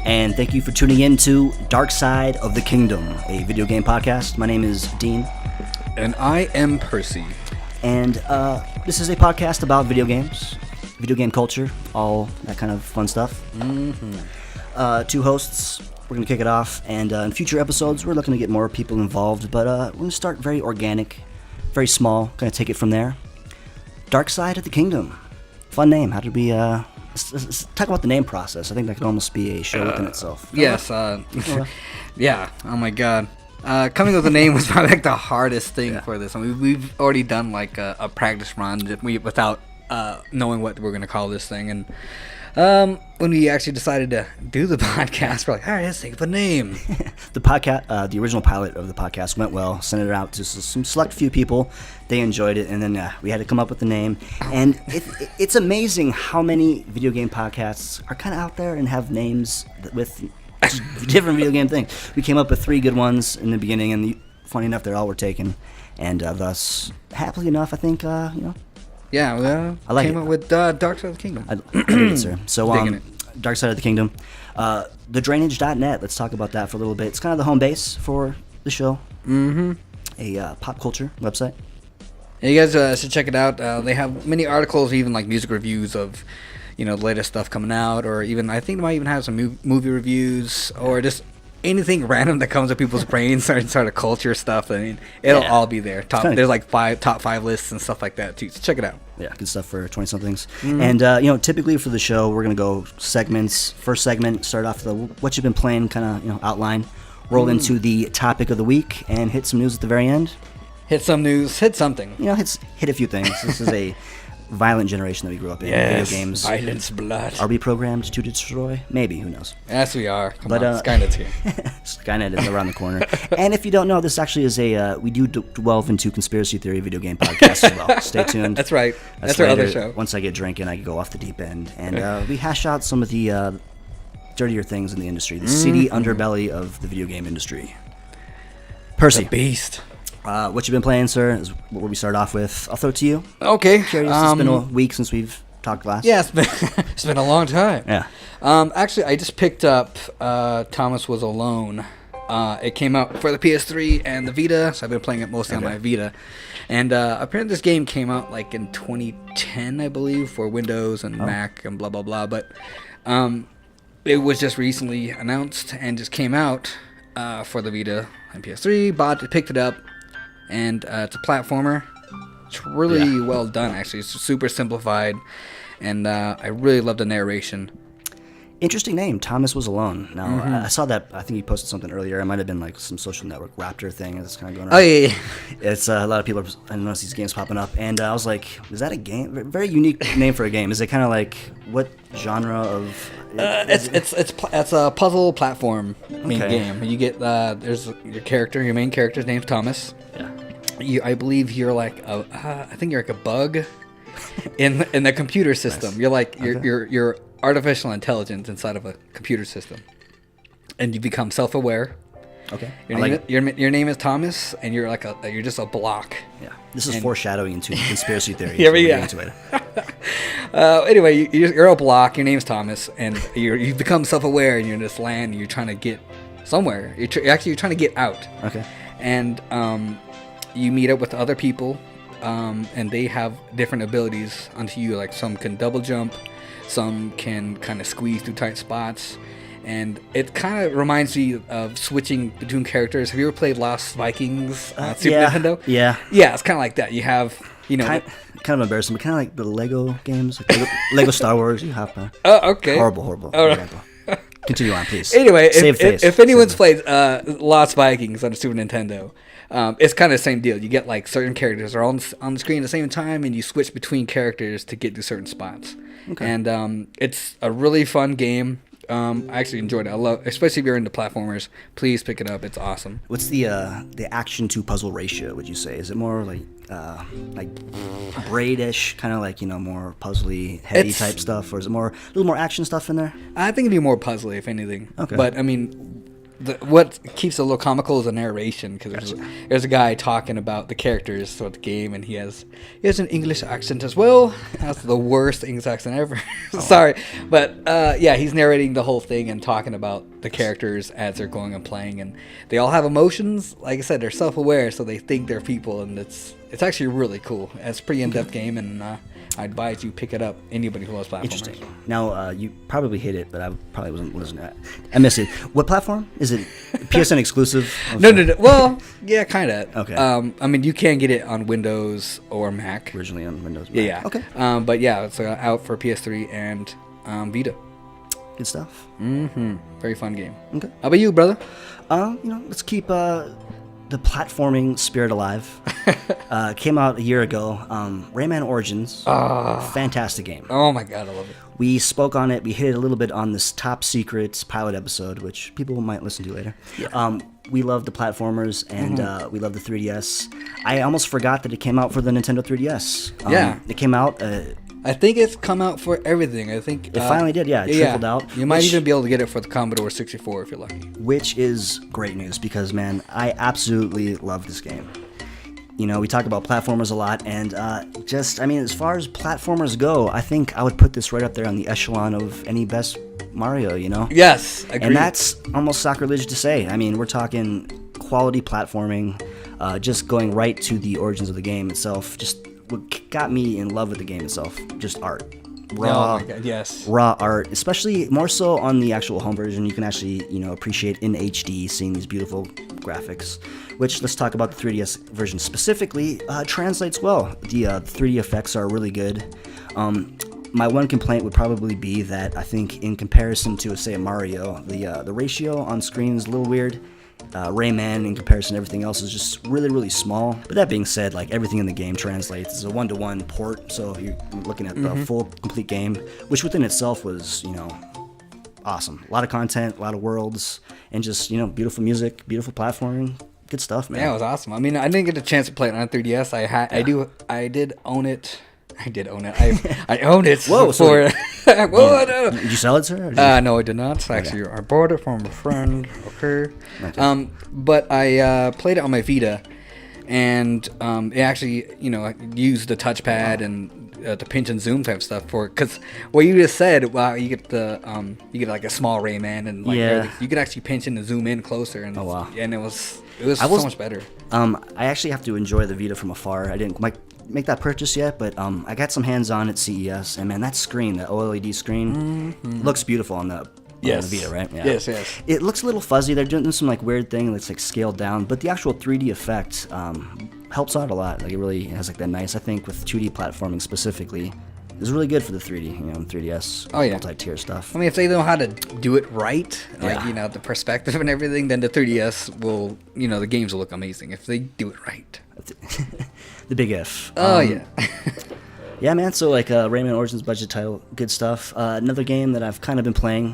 and thank you for tuning in to Dark Side of the Kingdom, a video game podcast. My name is Dean. And I am Percy. And this is a podcast about video games, video game culture, all that kind of fun stuff. Mm-hmm. Two hosts, we're going to kick it off, and in future episodes, we're looking to get more people involved, but we're going to start very organic, very small, kind of take it from there. Dark Side of the Kingdom. Fun name. How did we... Let's talk about the name process. I think that could almost be a show within itself. Yes. Yeah. Oh my god. Coming up with a name was probably like the hardest thing for this. I mean, we've already done like a practice run without knowing what we're going to call this thing. And when we actually decided to do the podcast, we're like, all right, let's think of a name. The podcast, the original pilot of the podcast went well. Sent it out to some select few people. They enjoyed it, and then we had to come up with a name. And it's amazing how many video game podcasts are kind of out there and have names with different video game things. We came up with 3 good ones in the beginning, and funny enough, they all were taken. And thus, happily enough, I think, Yeah, I like came up with Dark Side of the Kingdom. I dig it, sir. So, Digging it. Dark Side of the Kingdom. TheDrainage.net, let's talk about that for a little bit. It's kind of the home base for the show. Mm-hmm. A pop culture website. Yeah, you guys should check it out. They have many articles, even like music reviews of, the latest stuff coming out, or even, I think they might even have some movie reviews, or just anything random that comes to people's brains, sort of culture stuff. I mean, it'll all be there. There's like top 5 lists and stuff like that too. So check it out. Yeah, good stuff for 20-somethings. Mm-hmm. And typically for the show, we're gonna go segments. First segment, start off the what you've been playing, kind of outline. Roll into the topic of the week and hit some news at the very end. Hit some news. Hit something. Hit a few things. This is a violent generation that we grew up in. Yes, video games. Violence, blood. Are we programmed to destroy? Maybe. Who knows? Yes, we are. Come on, Skynet's here. Skynet is around the corner. And if you don't know, this actually is we do delve into conspiracy theory video game podcasts as well. Stay tuned. That's right. That's our other show. Once I get drinking, I can go off the deep end. And we hash out some of the dirtier things in the industry. The seedy underbelly of the video game industry. Percy. The beast. What you been playing, sir, is what we start off with. I'll throw it to you. Okay. Curious, it's been a week since we've talked last. Yeah, it's been a long time. Yeah. Actually, I just picked up Thomas Was Alone. It came out for the PS3 and the Vita, so I've been playing it mostly on my Vita. And apparently this game came out like in 2010, I believe, for Windows and Mac and blah, blah, blah. But it was just recently announced and just came out for the Vita and PS3. Picked it up. And it's a platformer. It's really well done, actually. It's super simplified, and I really love the narration. Interesting name, Thomas Was Alone. Now, I saw that, I think you posted something earlier. It might have been like some social network Raptor thing that's kind of going on. Oh, yeah. It's a lot of people, I noticed these games popping up, and I was like, is that a game? Very unique name for a game. Is it kind of like, what genre of... It's a puzzle platform game. You get, there's your main character's name's Thomas. Yeah. I believe you're like I think you're like a bug in the computer system. Nice. You're like you're artificial intelligence inside of a computer system, and you become self-aware. Okay. Your name is Thomas, and you're like you're just a block. Yeah. This is foreshadowing into conspiracy theory. Yeah. Anyway, you're a block. Your name's Thomas, and you become self-aware, and you're in this land, and you're trying to get somewhere. You're trying to get out. Okay. And you meet up with other people, and they have different abilities onto you. Like some can double jump, some can kind of squeeze through tight spots, and it kind of reminds me of switching between characters. Have you ever played Lost Vikings on Super Nintendo? Yeah. Yeah, it's kind of like that. You have, kind of embarrassing, but kind of like the Lego games, like Lego Star Wars. You have okay. Horrible. Continue on, please. Anyway, if anyone's played Lost Vikings on the Super Nintendo, it's kind of the same deal. You get like certain characters are on the screen at the same time, and you switch between characters to get to certain spots. Okay. And it's a really fun game. I actually enjoyed it. I love, especially if you're into platformers. Please pick it up. It's awesome. What's the action to puzzle ratio? Would you say, is it more like Braid-ish, kind of like more puzzly heady type stuff, or is it a little more action stuff in there? I think it'd be more puzzly, if anything. Okay. But I mean, what keeps it a little comical is the narration, because there's a guy talking about the characters throughout the game, and he has an English accent as well. That's the worst English accent ever. Sorry, but yeah, he's narrating the whole thing and talking about the characters as they're going and playing, and they all have emotions. Like I said, they're self-aware, so they think they're people, and it's actually really cool. It's a pretty in-depth game, and I advise you pick it up. Anybody who loves platformers. Interesting. Now, you probably hit it, but I probably wasn't listening to it. I missed it. What platform? Is it PSN exclusive? No. Well, yeah, kind of. Okay. I mean, you can get it on Windows or Mac. Originally on Windows. Yeah. Okay. But yeah, it's out for PS3 and Vita. Good stuff. Mm-hmm. Very fun game. Okay. How about you, brother? Let's keep the platforming spirit alive. Came out a year ago. Rayman Orgins. Fantastic game. Oh my god, I love it. We spoke on it. We hit it a little bit on this top secret pilot episode, which people might listen to later. Yeah. We love the platformers, and we love the 3DS. I almost forgot that it came out for the Nintendo 3DS. Yeah. It came out... I think it's come out for everything. I think it finally did. Yeah, it trickled out. You might even be able to get it for the Commodore 64 if you're lucky. Which is great news because, man, I absolutely love this game. You know, we talk about platformers a lot, and as far as platformers go, I think I would put this right up there on the echelon of any best Mario, you know? Yes, agreed. And that's almost sacrilege to say. I mean, we're talking quality platforming, just going right to the origins of the game itself, just what got me in love with the game itself, just art. Raw, oh my God, yes. Raw art, especially more so on the actual home version. You can actually, appreciate in HD seeing these beautiful graphics, which, let's talk about the 3DS version specifically, translates well. The 3D effects are really good. My one complaint would probably be that I think in comparison to, say, a Mario, the ratio on screen is a little weird. Rayman, in comparison to everything else, is just really, really small. But that being said, like, everything in the game translates. It's a 1-to-1 port, so you're looking at the full, complete game, which within itself was, awesome. A lot of content, a lot of worlds, and just, beautiful music, beautiful platformming. Good stuff, man. Yeah, it was awesome. I mean, I didn't get a chance to play it on 3DS. I did own it. I owned it. Whoa! Before. Whoa! No. Did you sell it, sir? No, I did not. Actually, I bought it from a friend. Okay. But I played it on my Vita, and it actually, I used the touchpad and the pinch and zoom type stuff for it. Because what you just said, wow, you get like a small Rayman, and like you could actually pinch in and zoom in closer, and and it was so much better. I actually have to enjoy the Vita from afar. I didn't make that purchase yet, but I got some hands-on at CES, and man, that screen, that OLED screen, looks beautiful on the Vita, right? Yeah. Yes. It looks a little fuzzy. They're doing some like weird thing that's like scaled down, but the actual 3D effect helps out a lot. Like, it really has like that nice, I think, with 2D platforming specifically, is really good for the 3D, 3DS, multi-tier stuff. I mean, if they know how to do it right, like, the perspective and everything, then the 3DS will, the games will look amazing if they do it right. The big if. Yeah. Yeah, man. So, like, Rayman Origins budget title, good stuff. Another game that I've kind of been playing.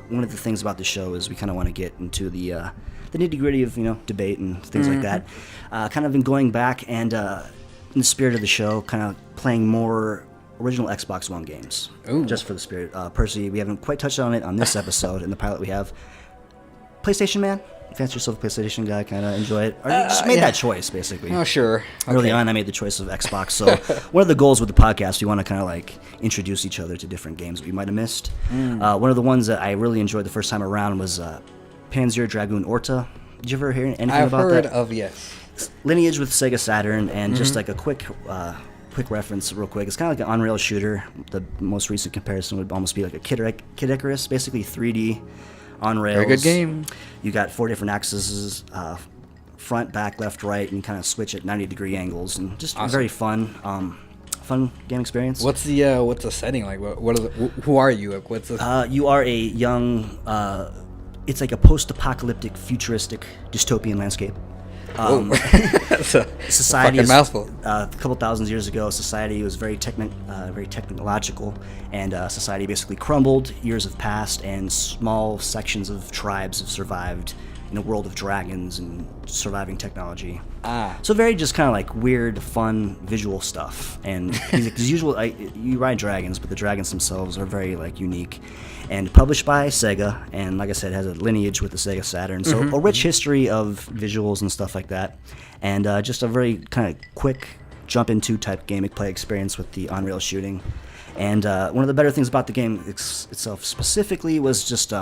One of the things about the show is we kind of want to get into the nitty-gritty of, debate and things like that. Kind of been going back and, in the spirit of the show, kind of playing more original Xbox One games. Ooh. Just for the spirit. Percy, we haven't quite touched on it on this episode. In the pilot we have. PlayStation, man? Fancy yourself a PlayStation guy, kind of enjoy it? Or you just made that choice, basically. Oh, sure. Early on, I made the choice of Xbox. So one of the goals with the podcast, we want to kind of like introduce each other to different games that we might have missed. One of the ones that I really enjoyed the first time around was Panzer Dragoon Orta. Did you ever hear anything about that? I've heard of, yes. Lineage with Sega Saturn, and just like a quick reference real quick. It's kind of like an on-rail shooter. The most recent comparison would almost be like a Kid Icarus, basically 3D on rails. Very good game. You got 4 different axes, front, back, left, right, and you kind of switch at 90-degree angles, and just very fun game experience. What's the setting like? Who are you? Like, what's the... You are a young. It's like a post-apocalyptic, futuristic, dystopian landscape. That's a society fucking mouthful. A couple thousand years ago, society was very technological, and society basically crumbled. Years have passed, and small sections of tribes have survived in a world of dragons and surviving technology. Ah. So very just kind of like weird, fun, visual stuff. And as usual, you ride dragons, but the dragons themselves are very like unique. And published by Sega, and like I said, has a lineage with the Sega Saturn. So a rich history of visuals and stuff like that. And just a very kind of quick jump into type gameplay experience with the on-rail shooting. And one of the better things about the game itself specifically was just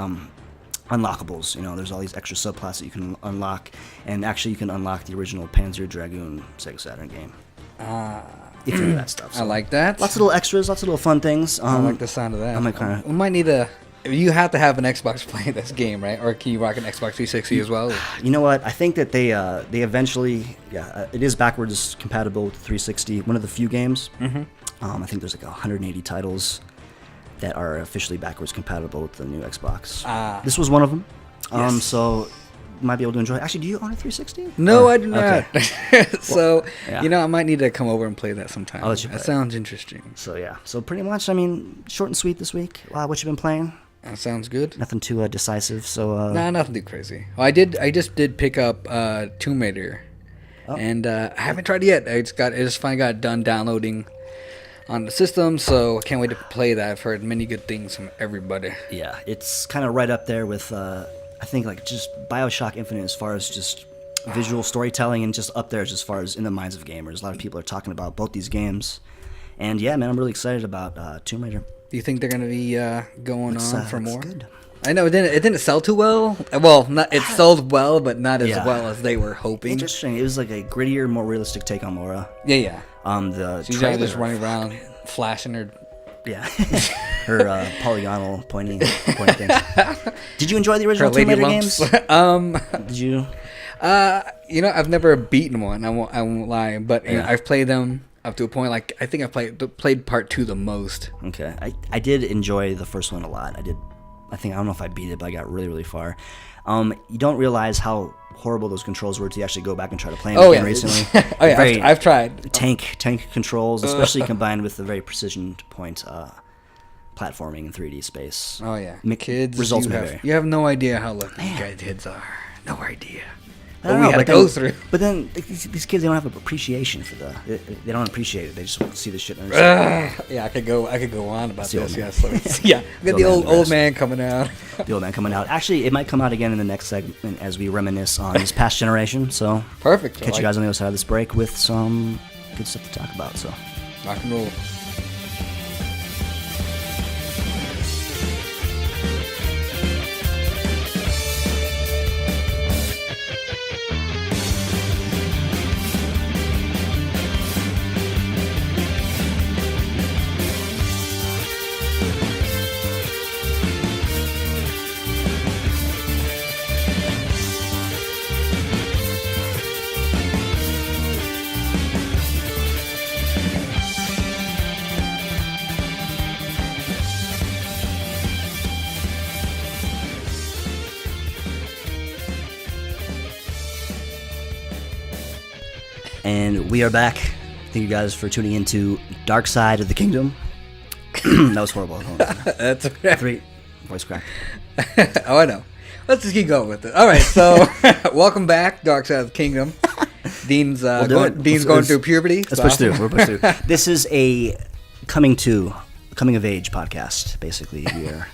unlockables. You know, there's all these extra subplots that you can unlock, and actually you can unlock the original Panzer Dragoon Sega Saturn game. If you do that stuff. So I like that. Lots of little extras, lots of little fun things. I like the sound of that. I'm kinda, we might need a... You have to have an Xbox playing this game, right? Or can you rock an Xbox 360 as well? You know what? I think that they eventually... it is backwards compatible with 360. One of the few games. I think there's like 180 titles that are officially backwards compatible with the new Xbox. This was one of them. Yes. So you might be able to enjoy it. Actually, do you own a 360? No, I do not. Okay. So, yeah. you know, I might need to come over and play that sometime. I'll let you play That it. sounds interesting. So yeah. So pretty much, I mean, short and sweet this week. What you been playing? That sounds good. Nothing too decisive. So Nah, nothing too crazy. Oh, I just did pick up Tomb Raider, and I haven't tried it yet. I just finally got done downloading on the system, so I can't wait to play that. I've heard many good things from everybody. yeah, it's kind of right up there with I think like just BioShock Infinite as far as just visual storytelling, and just up there as far as in the minds of gamers. A lot of people are talking about both these games, and yeah, man, I'm really excited about Tomb Raider. Do you think they're gonna be going on for Looks more? good. I know it didn't sell too well. Well, it sold well, but not as Yeah. well as they were hoping. Interesting. It was like a grittier, more realistic take on Laura. Yeah. The She's trailer, just running around, flashing her. yeah, her polygonal pointing things. Did you enjoy the Her original Tomb lady Raider lumps. games? Did you? You know, I've never beaten one. I won't lie, but you know, Yeah. I've played them up to a point. Like I think I played part 2 the most. Okay, I did enjoy the first one a lot. I don't know if I beat it, but I got really, really far. You don't realize how horrible those controls were until you actually go back and try to play them again recently. Oh yeah, Very I've tried. tank controls, especially combined with the very precision to point platforming in 3D space. Oh yeah, Kids results you have no idea how lucky you guys kids are. No idea. I don't we know, had to but go then- through. But then these kids, they don't have an appreciation for they don't appreciate it. They just see the shit and understand. Yeah, I could go on about the old this. man. Yes, let me see. Yeah, we got the old man coming out. The old man coming out. Actually, it might come out again in the next segment as we reminisce on this past generation. So Perfect. catch you guys on the other side of this break with some good stuff to talk about. So Rock and roll. and we are back. Thank you guys for tuning into Dark Side of the Kingdom. That was horrible. That's okay. 3 voice crack. Oh, I know. Let's just keep going with it. All right, so welcome back, Dark Side of the Kingdom. Dean's going through puberty. Let's push through. We're push through. This is a coming of age podcast. Basically, we are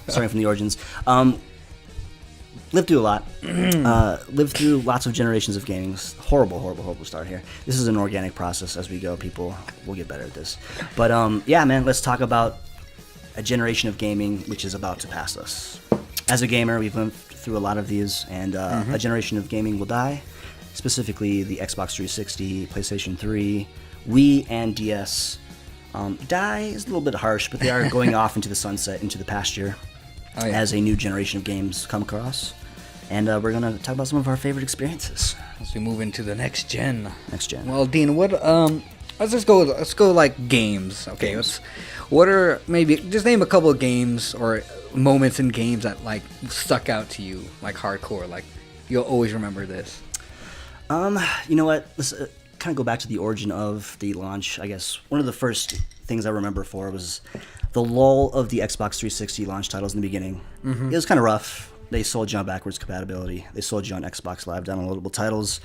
starting from the origins. Lived through a lot. Lived through lots of generations of gaming. Horrible start here. This is an organic process as we go. People will get better at this. But yeah, man, let's talk about a generation of gaming which is about to pass us. As a gamer, we've lived through a lot of these, and a generation of gaming will die. Specifically, the Xbox 360, PlayStation 3, Wii, and DS. Die is a little bit harsh, but they are going off into the sunset, into the pasture, as a new generation of games come across. And we're going to talk about some of our favorite experiences. As we move into the next gen. Well, Dean, what let's go like games. Okay, what are maybe just name a couple of games or moments in games that like stuck out to you, like hardcore, like you'll always remember this. You know what? Let's kind of go back to the origin of the launch. I guess one of the first things I remember was the lull of the Xbox 360 launch titles in the beginning. It was kind of rough. they sold you on backwards compatibility. They sold you on Xbox Live downloadable titles.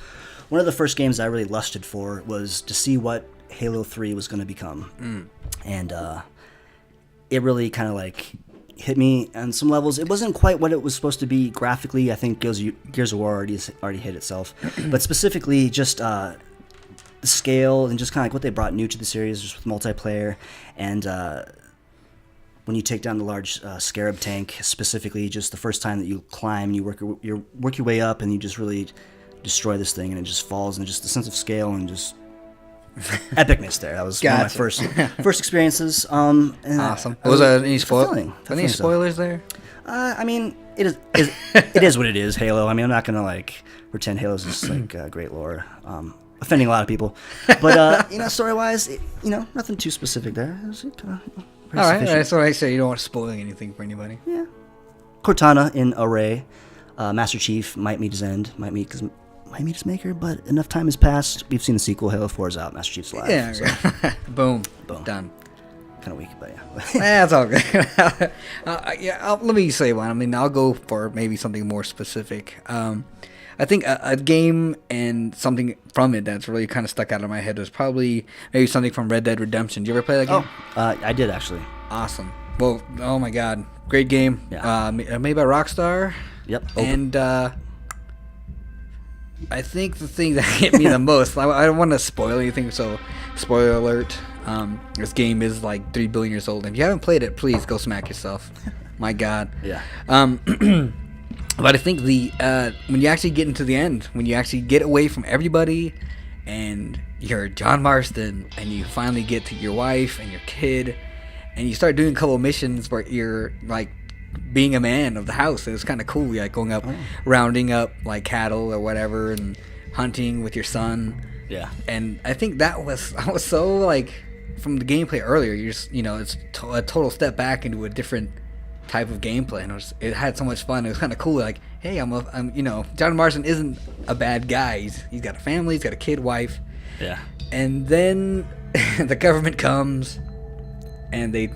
One of the first games I really lusted for was to see what Halo 3 was going to become. And it really kind of like hit me on some levels. It wasn't quite what it was supposed to be graphically. I think Gears of War already hit itself. But specifically just the scale and just kind of like what they brought new to the series, just with multiplayer. And when you take down the large Scarab tank, specifically just the first time that you climb, you work your way up and you just really destroy this thing and it just falls, and just the sense of scale and just epicness there. That was one of my first experiences. And awesome. Was there any any spoilers there? I mean, it is what it is. Halo. I mean, I'm not gonna like pretend Halo's just like great lore. Offending a lot of people, but story wise, nothing too specific there. It was kind of all right. That's what I say. You don't want to spoil anything for anybody. Yeah. Cortana in Array, Master Chief might meet his end. Might meet his maker, but enough time has passed. We've seen the sequel. Halo 4 is out. Master Chief's alive. Yeah. So. Boom. Done. Kind of weak, but yeah. That's all good. Let me say one. I mean, I'll go for maybe something more specific. I think a game and something from it that's really kind of stuck out of my head was probably maybe something from Red Dead Redemption. Did you ever play that game? I did actually. Awesome. Well, oh my God, great game. Yeah. Made by Rockstar. Yep. And I think the thing that hit me the most, I don't want to spoil anything, so spoiler alert. This game is like 3 billion years old. If you haven't played it, please go smack yourself. My God. Yeah. But I think when you actually get into the end, when you actually get away from everybody, and you're John Marston, and you finally get to your wife and your kid, and you start doing a couple of missions where you're like being a man of the house. It was kind of cool. You're like going up, rounding up like cattle or whatever, and hunting with your son. Yeah. And I think I was so like, from the gameplay earlier, you're just, it's a total step back into a different type of gameplay, and it had so much fun. It was kind of cool. Like, hey, John Marston isn't a bad guy. He's got a family. He's got a kid, wife. Yeah. And then the government comes, and they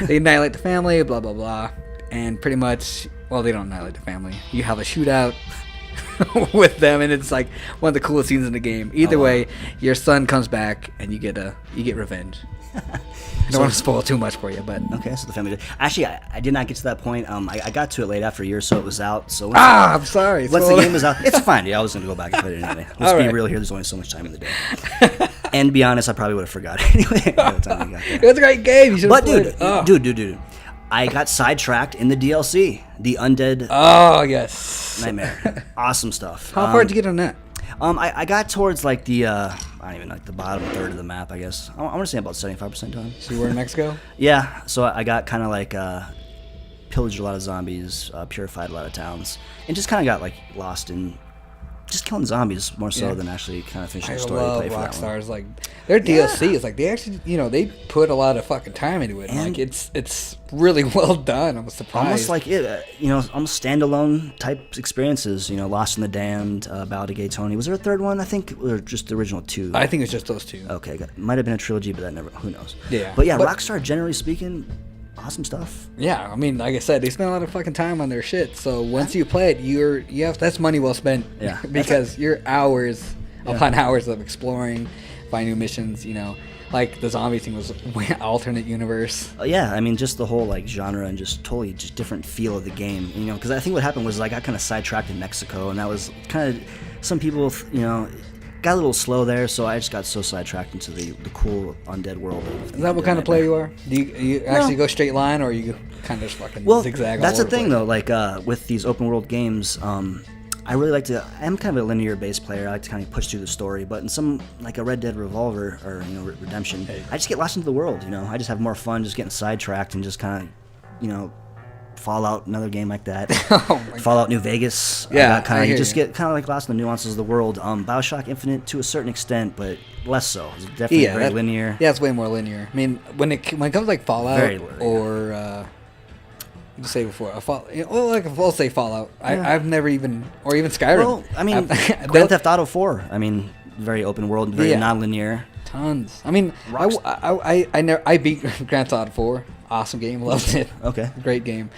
they annihilate the family. Blah blah blah. And pretty much, well, they don't annihilate the family. You have a shootout with them, and it's like one of the coolest scenes in the game. Either way, your son comes back, and you get revenge. I don't want to spoil too much for you, but okay. So the family did. Actually, I did not get to that point. I got to it late after a year, so it was out. So I'm sorry. Once the game was out, it's fine. Yeah, I was going to go back and play it anyway. Let's be real here. There's only so much time in the day. And to be honest, I probably would have forgot anyway. By the time we got there. It was a great game. You but dude, I got sidetracked in the DLC, the Undead. Oh yes, Nightmare. Awesome stuff. How far did you get on that? I got towards like the I don't even know, like the bottom third of the map, I guess. I want to say about 75% done. So you were in Mexico? Yeah. So I got kind of like pillaged a lot of zombies, purified a lot of towns, and just kind of got like lost in just killing zombies more so than actually kind of finishing the story. I love Rockstar's like their DLC is like they actually they put a lot of fucking time into it. And like it's really well done. I'm surprised. Almost like it, almost standalone type experiences. Lost in the Damned, Ballad of Gay Tony. Was there a third one? I think, or just the original two. I think it's just those two. Okay, might have been a trilogy, but that never. Who knows? Yeah, but Rockstar, generally speaking, awesome stuff. Yeah, I mean, like I said, they spend a lot of fucking time on their shit. So once you play it, that's money well spent. Yeah, because you're hours upon hours of exploring, finding new missions. Like the zombie thing was alternate universe. Yeah, I mean, just the whole like genre and just totally just different feel of the game. Because I think what happened was I got kind of sidetracked in Mexico, and that was kind of some people, got a little slow there, so I just got so sidetracked into the cool undead world. Is that what kind of player you are? Do you actually go straight line, or you kind of just fucking zigzag? That's the thing, though. Like with these open world games, I really like to. I'm kind of a linear based player. I like to kind of push through the story, but in some like a Red Dead Revolver or Redemption, I just get lost into the world. I just have more fun just getting sidetracked and just kind of, Fallout, another game like that. Fallout New Vegas. Yeah, you just get kind of like lost in the nuances of the world. BioShock Infinite to a certain extent, but less so. It's definitely very linear. Yeah, it's way more linear. I mean, when it comes to like Fallout or say before we'll say Fallout. Yeah. I've never even, or even Skyrim. Well, I mean, Grand Theft Auto 4. I mean, very open world, very non-linear. Tons. I mean, I beat Grand Theft Auto 4. Awesome game, loved it. Okay, great game.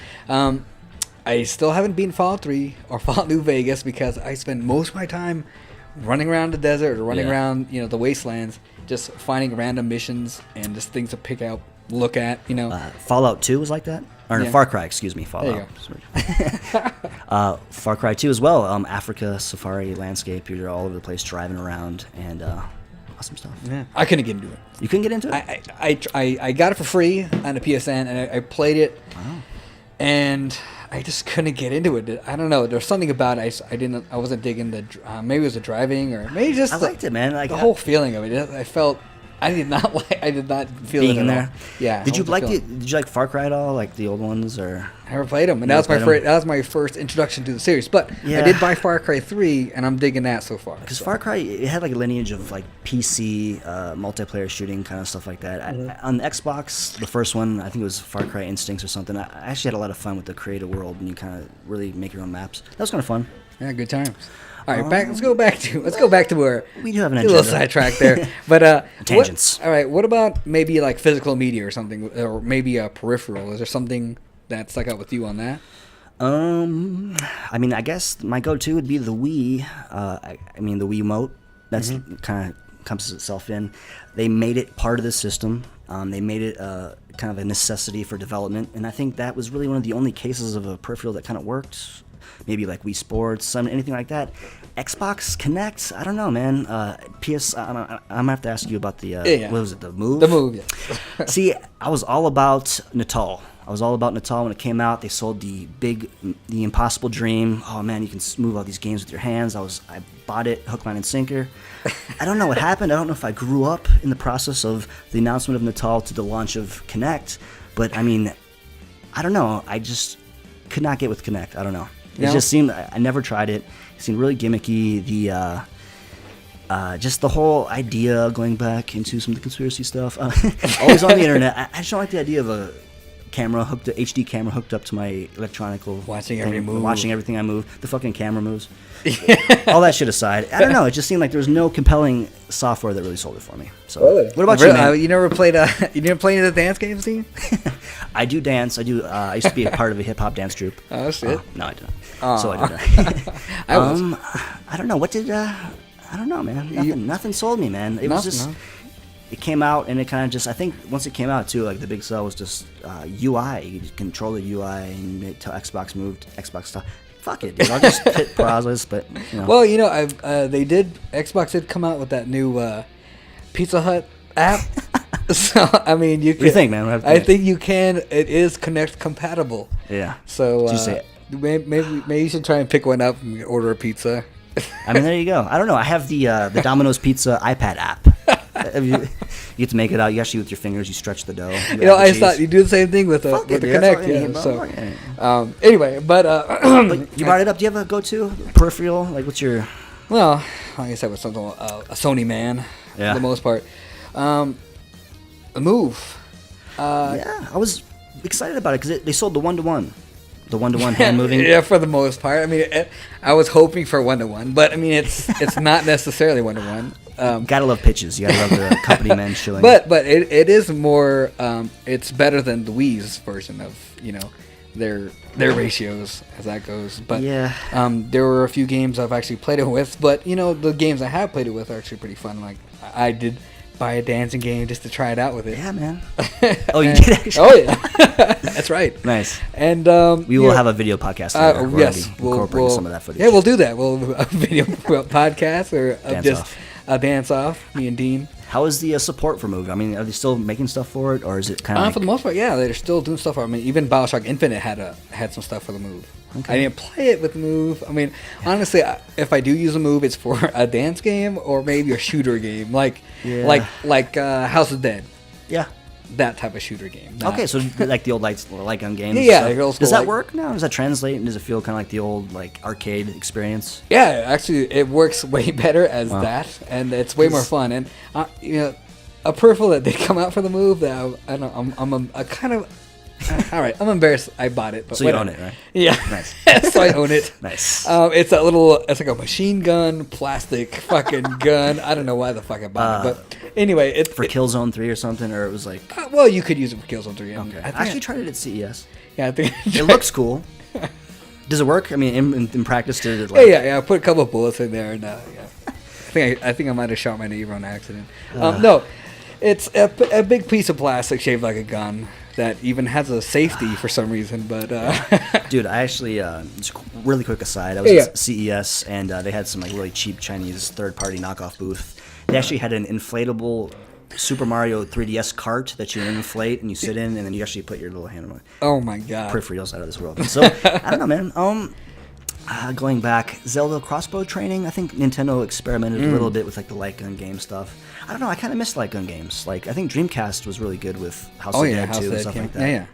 I still haven't beaten Fallout 3 or Fallout New Vegas because I spend most of my time running around the desert or running around, the wastelands, just finding random missions and just things to pick out, look at, Fallout 2 was like that? Or no, Far Cry, excuse me, Fallout. Far Cry 2 as well. Africa, safari landscape. You're all over the place driving around and awesome stuff. Yeah. I couldn't get into it. You couldn't get into it? I got it for free on the PSN and I played it. Wow. And I just couldn't get into it. I don't know. There's something about it. I wasn't digging the. Maybe it was the driving, or maybe just. I liked it, man. Like the whole feeling of it. I felt. I did not feel being it in there. Yeah. Did you like Far Cry at all? Like the old ones, or? I never played them, and that was my first introduction to the series. But I did buy Far Cry 3, and I'm digging that so far. Because Far Cry, it had like a lineage of like PC multiplayer shooting kind of stuff like that. On the Xbox, the first one, I think it was Far Cry Instincts or something. I actually had a lot of fun with the creative world, and you kind of really make your own maps. That was kind of fun. Yeah, good times. All right, let's go back to where we do have an a little sidetrack there, but tangents. All right, what about maybe like physical media or something, or maybe a peripheral? Is there something that stuck out with you on that? I mean, I guess my go-to would be the Wii. I mean, the Wiimote. That's kind of comes itself in. They made it part of the system. They made it kind of a necessity for development, and I think that was really one of the only cases of a peripheral that kind of worked. Maybe like Wii Sports, anything like that. Xbox Connect, I don't know, man. PS, I'm gonna have to ask you about the what was it, the Move? The Move, yeah. See, I was all about Natal. When it came out. They sold the Impossible Dream. Oh man, you can move all these games with your hands. I bought it, hook, line, and sinker. I don't know what happened. I don't know if I grew up in the process of the announcement of Natal to the launch of Connect, but I mean, I don't know. I just could not get with Connect. I don't know. It just seemed, I never tried it. It seemed really gimmicky. Just the whole idea, going back into some of the conspiracy stuff, always on the internet. I just don't like the idea of a HD camera hooked up to my electronical watching everything I move. The fucking camera moves. All that shit aside, I don't know. It just seemed like there was no compelling software that really sold it for me. So, what about you, man? You never played? You never played any of the dance games, Dean? I do dance. I do. I used to be a part of a hip hop dance troupe. Oh shit! No, I didn't. So I did that. I don't know. What did? I don't know, man. Nothing sold me, man. It was just. It came out and it kind of just. I think once it came out too, like the big sell was just UI. You could control the UI and tell Xbox moved Xbox stuff. Fuck it, dude. I'll just hit pauses, but Well, Xbox did come out with that new Pizza Hut app. So I mean, you can. What do you think, man? I think you can. It is Connect compatible. Yeah. So did you say it? Maybe you should try and pick one up and order a pizza. I mean, there you go. I don't know. I have the Domino's Pizza iPad app. You get to make it out. You actually with your fingers, you stretch the dough. I thought you do the same thing with the Connect. Anyway, but you brought it up. Do you have a go-to peripheral? Like, what's your? Well, like I said, with something a Sony man for the most part. A Move. I was excited about it because they sold the one-to-one. The one-to-one hand moving. Yeah, for the most part. I mean, I was hoping for one-to-one, but I mean, it's not necessarily one-to-one. Gotta love pitches. You gotta love the company men showing. But it is more. It's better than the Wii's version of their ratios as that goes. But there were a few games I've actually played it with. But the games I have played it with are actually pretty fun. Like I did buy a dancing game just to try it out with it. Yeah, man. Oh, you did actually? Oh yeah, that's right. Nice. And we will have a video podcast. Yes, we'll incorporate some of that footage. Yeah, we'll do that. We'll a video podcast or a dance off. Me and Dean. How is the support for Move? I mean, are they still making stuff for it, or is it kind of? For the most part, yeah, they're still doing stuff for it. I mean, even BioShock Infinite had some stuff for the Move. Okay. I didn't play it with the Move. I mean, honestly, if I do use a Move, it's for a dance game or maybe a shooter game, like House of Dead. Yeah. That type of shooter game. Okay, so like the old light gun games. Yeah, does that work now? Does that translate? And does it feel kind of like the old arcade experience? Yeah, actually, it works way better as that, and it's way more fun. And a peripheral that did come out for the Move that I don't know, I'm kind of. All right, I'm embarrassed I bought it. But so you own it, right? Yeah. Nice. So I own it. Nice. It's like a machine gun, plastic fucking gun. I don't know why the fuck I bought it. But anyway. It's for Killzone 3 or something, or it was like... well, you could use it for Killzone 3. Okay. I actually tried it at CES. Yeah, I think... It looks cool. Does it work? I mean, in practice, did it? Yeah. I put a couple of bullets in there, and I think I might have shot my neighbor on accident. No, it's a big piece of plastic shaped like a gun that even has a safety for some reason. But dude, I actually just really quick aside. I was at CES, and they had some like really cheap Chinese third-party knockoff booth. They actually had an inflatable Super Mario 3DS cart that you inflate and you sit in, and then you actually put your little hand on it. Oh my god! Peripherals out of this world. So I don't know, man. Going back, Zelda crossbow training. I think Nintendo experimented a little bit with like the light gun game stuff. I don't know. I kind of miss light gun games. Like I think Dreamcast was really good with House of Dead 2 and stuff like that. Yeah.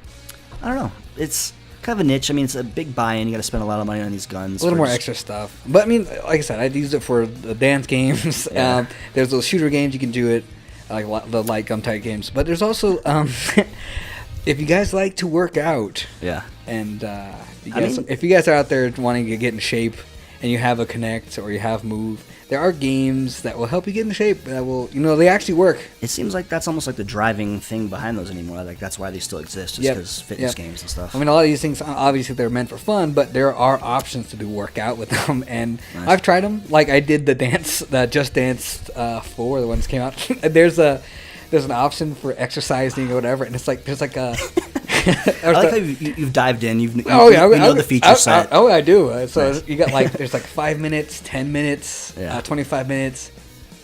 I don't know. It's kind of a niche. I mean, it's a big buy-in. You got to spend a lot of money on these guns. A little more extra stuff. But I mean, like I said, I'd use it for the dance games. Yeah. There's those shooter games you can do it, like the light gun type games. But there's also, if you guys like to work out, and if you guys are out there wanting to get in shape, and you have a Kinect or you have Move, there are games that will help you get in shape. That will, they actually work. It seems like that's almost like the driving thing behind those anymore. Like that's why they still exist, just because fitness games and stuff. I mean, a lot of these things obviously they're meant for fun, but there are options to do workout with them, and nice. I've tried them. Like I did the Just Dance 4, the ones that came out. There's an option for exercising or whatever, and it's like there's like a. I like how you've dived in. You know the feature set. I do. So nice. You got there's 5 minutes, 10 minutes, 25 minutes,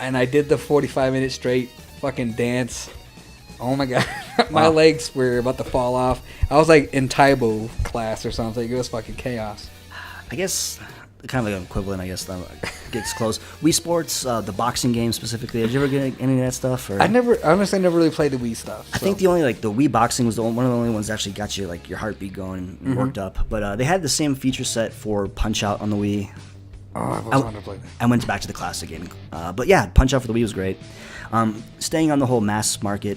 and I did the 45-minute straight fucking dance. Oh my god, my legs were about to fall off. I was like in Taibo class or something. It was fucking chaos. I guess kind of like an equivalent. I guess that gets close. Wii Sports, the boxing game specifically. Did you ever get any of that stuff? Or? I honestly never really played the Wii stuff. I think the only the Wii boxing was one of the only ones that actually got you your heartbeat going and worked up. But they had the same feature set for Punch Out on the Wii. Oh, I was wanting to play that. I went back to the classic game. But yeah, Punch Out for the Wii was great. Staying on the whole mass market,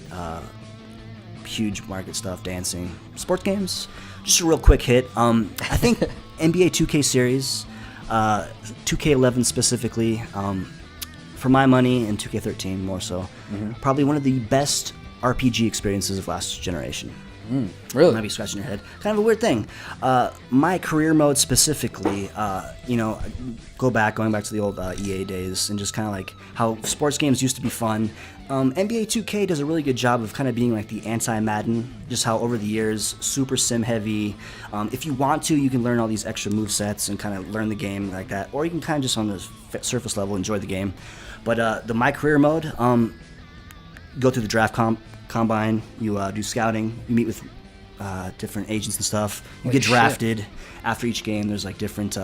huge market stuff, dancing, sports games. Just a real quick hit. I think NBA 2K series. 2K11 specifically, for my money, and 2K13 more so, probably one of the best RPG experiences of last generation. Really? You might be scratching your head. Kind of a weird thing. My career mode specifically, going back to the old EA days, and just kind of like how sports games used to be fun. NBA 2K does a really good job of kind of being like the anti-Madden, just how over the years, super sim heavy. If you want to, you can learn all these extra move sets and kind of learn the game like that, or you can kind of just on the surface level enjoy the game. But the My Career mode, go through the draft combine, you do scouting, you meet with different agents and stuff. You get drafted. After each game, there's different,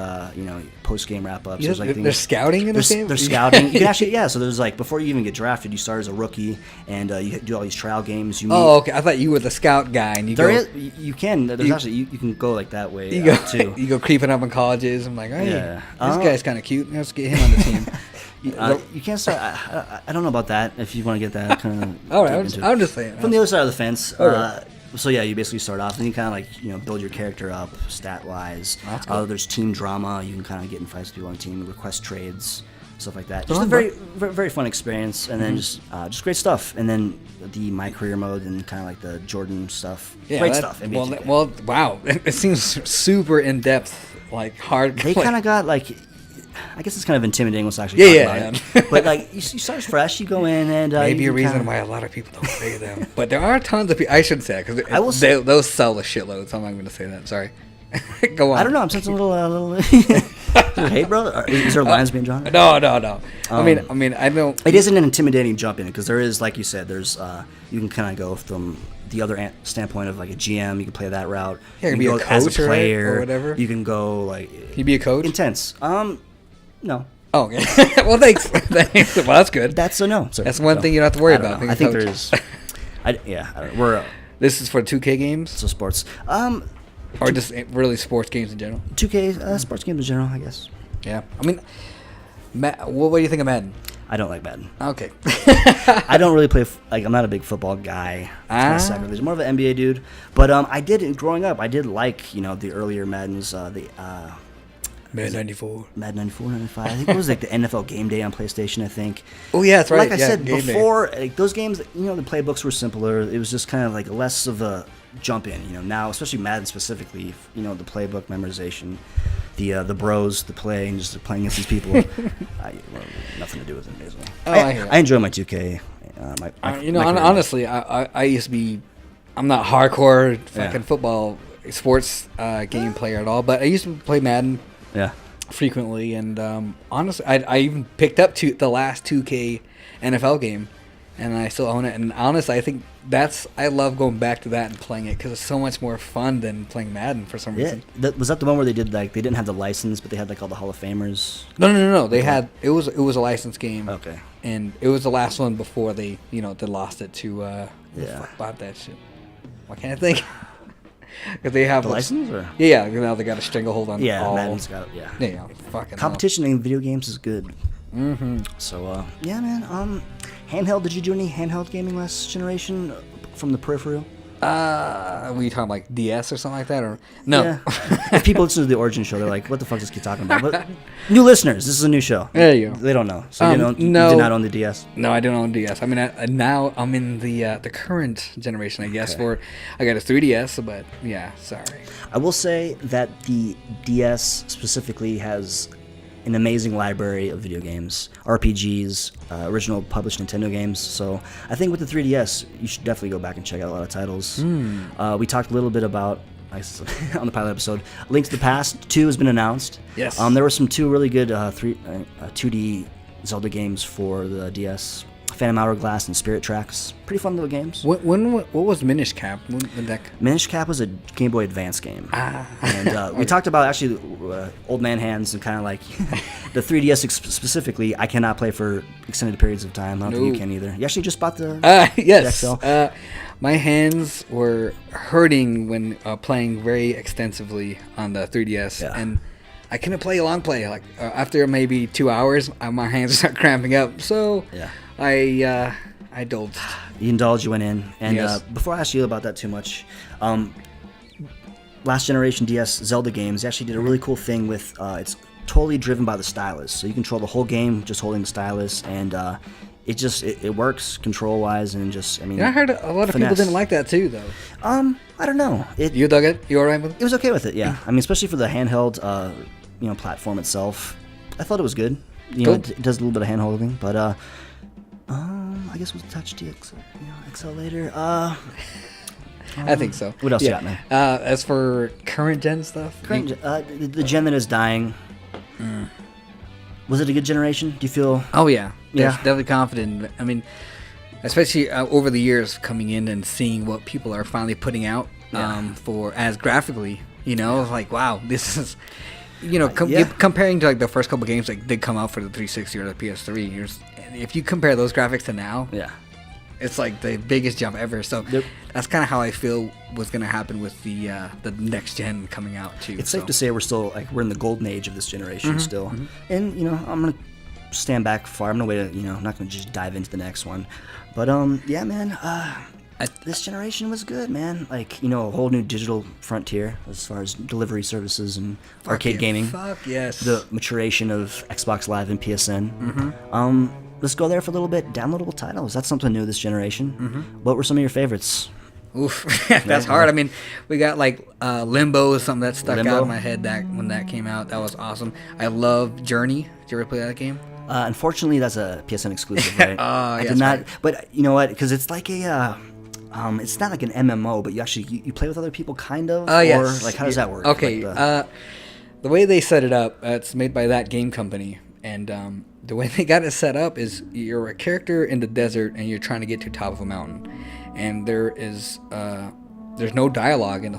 post-game wrap-ups. They're scouting in the game? They're scouting. You can actually, so there's before you even get drafted, you start as a rookie, and you do all these trial games. You meet. Oh, okay. I thought you were the scout guy. And you can. There's you can go that way too. You go creeping up in colleges. I'm like, hey, this guy's kind of cute. Let's get him on the team. You can't start. I don't know about that. If you want to get that kind of. All right, I'm just saying. From the other side of the fence. Okay. So yeah, you basically start off, and you kind of build your character up stat-wise. There's team drama. You can kind of get in fights with people on the team, request trades, stuff like that. Just a very, very, very fun experience, and then just great stuff. And then the My Career mode and kind of the Jordan stuff. Yeah, great stuff. Well, wow, it seems super in depth, hard. They kind of got I guess it's kind of intimidating once actually talking about it. But you start fresh, you go in and maybe a reason why a lot of people don't play them. But there are tons of people. I shouldn't say that because those sell a shitload. So I'm not going to say that. Sorry. Go on. I don't know. I'm sensing a little hate, bro. Is there lines being drawn? No. I mean, I know it isn't an intimidating jump in it because there is, like you said, there's you can kind of go from the other standpoint of a GM. You can play that route. Yeah, you can be a coach as a player or whatever. You can go you be a coach. Intense. No. Oh, okay. Well, thanks. Well, that's good. That's a no. Sorry. That's one thing you don't have to worry about. I think there is. We're. This is for 2K games. So sports. Or just really sports games in general. 2K sports games in general, I guess. Yeah. I mean, what do you think of Madden? I don't like Madden. Okay. I don't really play. I'm not a big football guy. It's kind of sacrilege. More of an NBA dude. But I did growing up. I did like the earlier Maddens. Mad 94. Mad 94, 95. I think it was like the NFL Game Day on PlayStation, I think. Oh, yeah, that's right. Like I yeah, said Game before, like, those games, the playbooks were simpler. It was just kind of like less of a jump in. Now, especially Madden specifically, the playbook memorization, the bros, the play, and just playing against these people. Nothing to do with it, basically. I enjoy my 2K. Honestly, I used to be, I'm not hardcore fucking football sports game player at all, but I used to play Madden frequently, and honestly, I even picked up the last 2K NFL game, and I still own it. And honestly, I think I love going back to that and playing it because it's so much more fun than playing Madden for some reason. Was that the one where they did they didn't have the license, but they had all the Hall of Famers? No. They had it was a licensed game. Okay. And it was the last one before they they lost it to bought that shit. Why can't I think? Because they have the license, or now they got a stranglehold on all. Madden's got fucking competition in video games is good. Mm-hmm. So man, handheld. Did you do any handheld gaming last generation from the peripheral? Were you talking like DS or something like that, or no? Yeah. If people listen to the Origin show, they're like, "What the fuck is this kid talking about?" But new listeners, this is a new show. There you go. They don't know. So you did not own the DS. No, I don't own DS. I mean, now I'm in the current generation, I guess. Okay. I got a 3DS, but sorry. I will say that the DS specifically has an amazing library of video games, RPGs, original published Nintendo games. So I think with the 3DS, you should definitely go back and check out a lot of titles. We talked a little bit about, on the pilot episode, Link to the Past 2 has been announced. Yes. There were some two really good 2D Zelda games for the DS. Phantom Hourglass and Spirit Tracks. Pretty fun little games. What was Minish Cap? When that... Minish Cap was a Game Boy Advance game. And we talked about actually old man hands and kind of like the 3DS specifically. I cannot play for extended periods of time. I don't think you can either. You actually just bought the yes. XL? My hands were hurting when playing very extensively on the 3DS, and I couldn't play a long play. Like after maybe 2 hours, my hands start cramping up. So I indulged. You indulged, you went in. And yes. Before I ask you about that too much, last generation DS Zelda games actually did a really cool thing with it's totally driven by the stylus. So you control the whole game just holding the stylus, and it works control wise, and I heard a lot of people didn't like that too, though. I don't know. You dug it? You alright with it? It was okay with it, yeah. I mean, especially for the handheld platform itself. I thought it was good. It does a little bit of hand holding, but I guess we'll touch XL later. I think so. What else you got, man? As for current gen stuff, the gen that is dying. Was it a good generation? Do you feel? Oh yeah, definitely confident. I mean, especially over the years coming in and seeing what people are finally putting out for as graphically. Like wow, this is. Comparing to like the first couple games that did come out for the 360 or the PS3, if you compare those graphics to now, it's like the biggest jump ever. So that's kind of how I feel was going to happen with the next gen coming out too. It's safe to say we're in the golden age of this generation still, and I'm gonna stand back far. I'm gonna wait. I'm not gonna just dive into the next one, but man. This generation was good, man. Like, a whole new digital frontier as far as delivery services and arcade gaming. Fuck yes. The maturation of Xbox Live and PSN. Let's go there for a little bit. Downloadable titles. That's something new this generation. What were some of your favorites? Oof, that's hard. I mean, we got like Limbo, something that stuck out in my head when that came out. That was awesome. I love Journey. Did you ever play that game? Unfortunately, that's a PSN exclusive, right? I did not. Right. But you know what? Because it's like a... it's not like an MMO, but you actually you play with other people, kind of. Yes. Or like how does that work? Okay. The way they set it up, it's made by that game company, and the way they got it set up is you're a character in the desert and you're trying to get to the top of a mountain, and there's no dialogue in the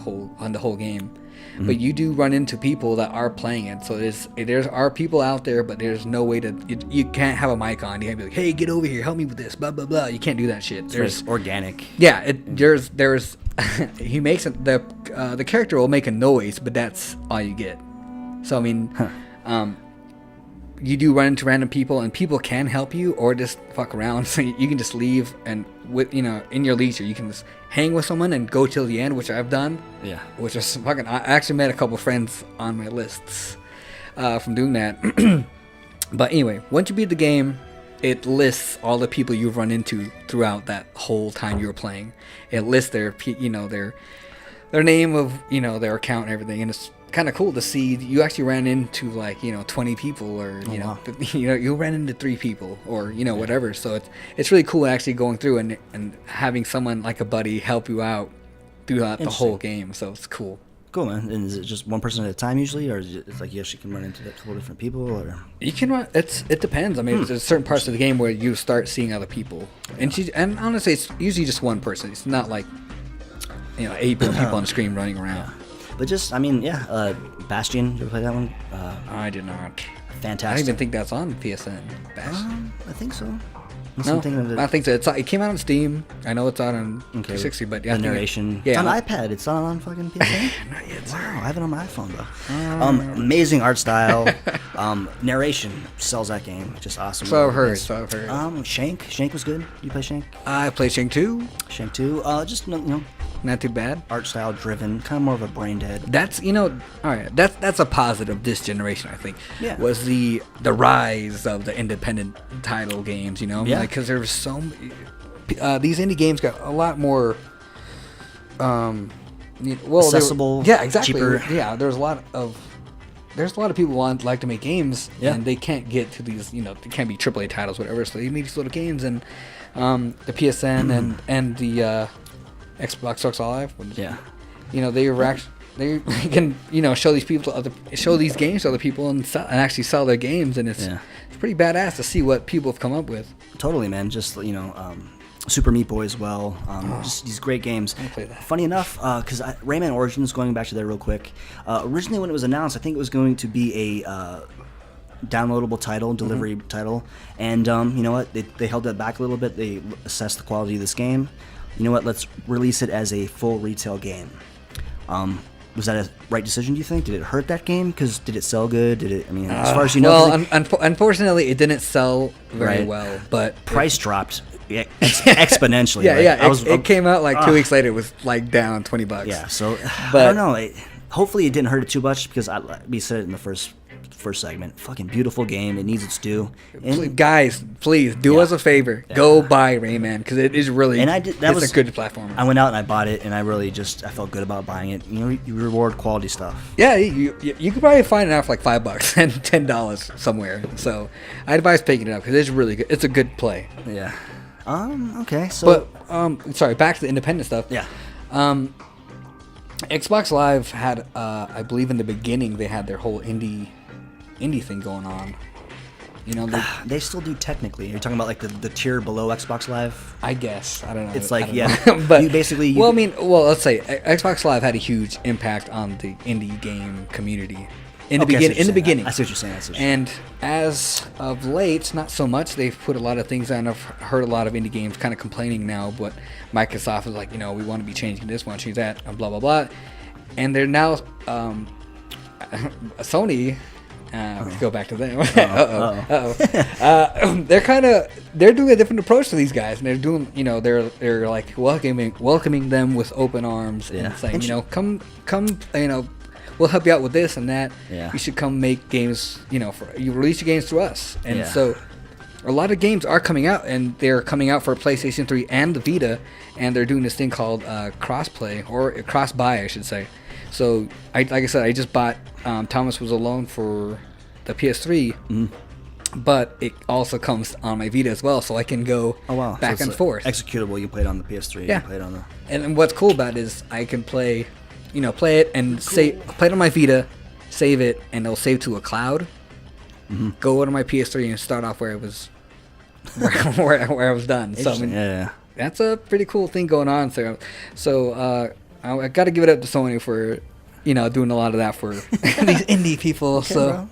whole game. But you do run into people that are playing it. So there are people out there, but there's no way you can't have a mic on. You can't be like, hey, get over here, help me with this, blah blah blah. You can't do that shit. There's organic. Yeah, there's he makes it, the character will make a noise, but that's all you get. So I mean, you do run into random people, and people can help you or just fuck around. So you can just leave, and with in your leisure, you can just hang with someone and go till the end, which I've done. Yeah. Which is fucking. I actually met a couple friends on my lists from doing that. But anyway, once you beat the game, it lists all the people you've run into throughout that whole time you were playing. It lists their name of, their account and everything, and it's kind of cool to see you actually ran into 20 people, or wow. you ran into 3 people, or whatever. So it's really cool actually going through and having someone like a buddy help you out throughout the whole game. So it's cool. Cool, man. And is it just one person at a time usually, or is it like you actually can run into a couple different people, or? You can run. It depends. I mean, there's certain parts of the game where you start seeing other people, and honestly, it's usually just one person. It's not like 8 people on the screen running around. Yeah. But just, Bastion. You ever play that one? I did not. Fantastic. I don't even think that's on PSN. Bastion. I think so. No, I think so. It came out on Steam. I know it's out on 360, but yeah. The narration. Yeah. It's on iPad. It's not on fucking PSN? Not yet. Wow, I have it on my iPhone, though. Amazing art style. Narration sells that game. Just awesome. So I've heard. Shank was good. You play Shank? I played Shank 2. Shank 2. Just, Not too bad. Art style driven. Kind of more of a brain dead. That's, all right. That's a positive this generation, I think. Yeah. Was the rise of the independent title games, Yeah. Because there was so these indie games got a lot more accessible. Yeah, exactly. Cheaper. Yeah, there's a lot of people who like to make games, and they can't get to these, they can't be AAA titles, whatever. So they make these little games, and the PSN and the Xbox Live. Yeah. They can show these games to other people and actually sell their games, and it's pretty badass to see what people have come up with. Totally, man. Just Super Meat Boy as well. Just these great games. I'll play that. Funny enough, because Rayman Orgins, going back to that real quick, originally when it was announced, I think it was going to be a downloadable title, delivery title, and you know what? They held that back a little bit. They assessed the quality of this game. You know what? Let's release it as a full retail game. Was that a right decision, do you think? Did it hurt that game? Because did it sell good? Did it? I mean, as far as you know. Well, unfortunately, it didn't sell very well. But price dropped exponentially. Yeah. It came out like 2 weeks later. It was like down $20. Yeah. So, but I don't know. Hopefully, it didn't hurt it too much, because we said it in the first segment. Fucking beautiful game. It needs its due. Guys, please do us a favor. Go buy Rayman, because it is really. And it's a good platform. I went out and I bought it, and I really I felt good about buying it. You reward quality stuff. Yeah, you could probably find it out for like $5 and $10 somewhere. So I advise picking it up, because it's really good. It's a good play. Yeah. Okay. So. But sorry, back to the independent stuff. Yeah. Xbox Live had, I believe in the beginning, they had their whole indie thing going on. They still do technically. You're talking about like the tier below Xbox Live? I guess. I don't know. It's like, but you basically. Let's say Xbox Live had a huge impact on the indie game community. In the beginning. I see what you're saying. And as of late, not so much. They've put a lot of things on. I've heard a lot of indie games kind of complaining now, but Microsoft is like, we want to be changing this, want to change that, and blah, blah, blah. And they're now, Sony, let's go back to them. They're doing a different approach to these guys, and they're doing, they're like welcoming them with open arms, and saying, come, we'll help you out with this and that. Yeah. You should come make games, you release your games through us. And so a lot of games are coming out, and they're coming out for PlayStation 3 and the Vita, and they're doing this thing called cross-play, or cross-buy, I should say. So, like I said, I just bought Thomas Was Alone for the PS3, but it also comes on my Vita as well, so I can go back and forth. Executable, you play it on the PS3. Yeah. You play it on the... And what's cool about it is I can play it and play it on my Vita, save it, and it'll save to a cloud. Go over to my PS3 and start off where it was, where I was done. So that's a pretty cool thing going on. So I got to give it up to Sony for doing a lot of that for these indie people. Okay, so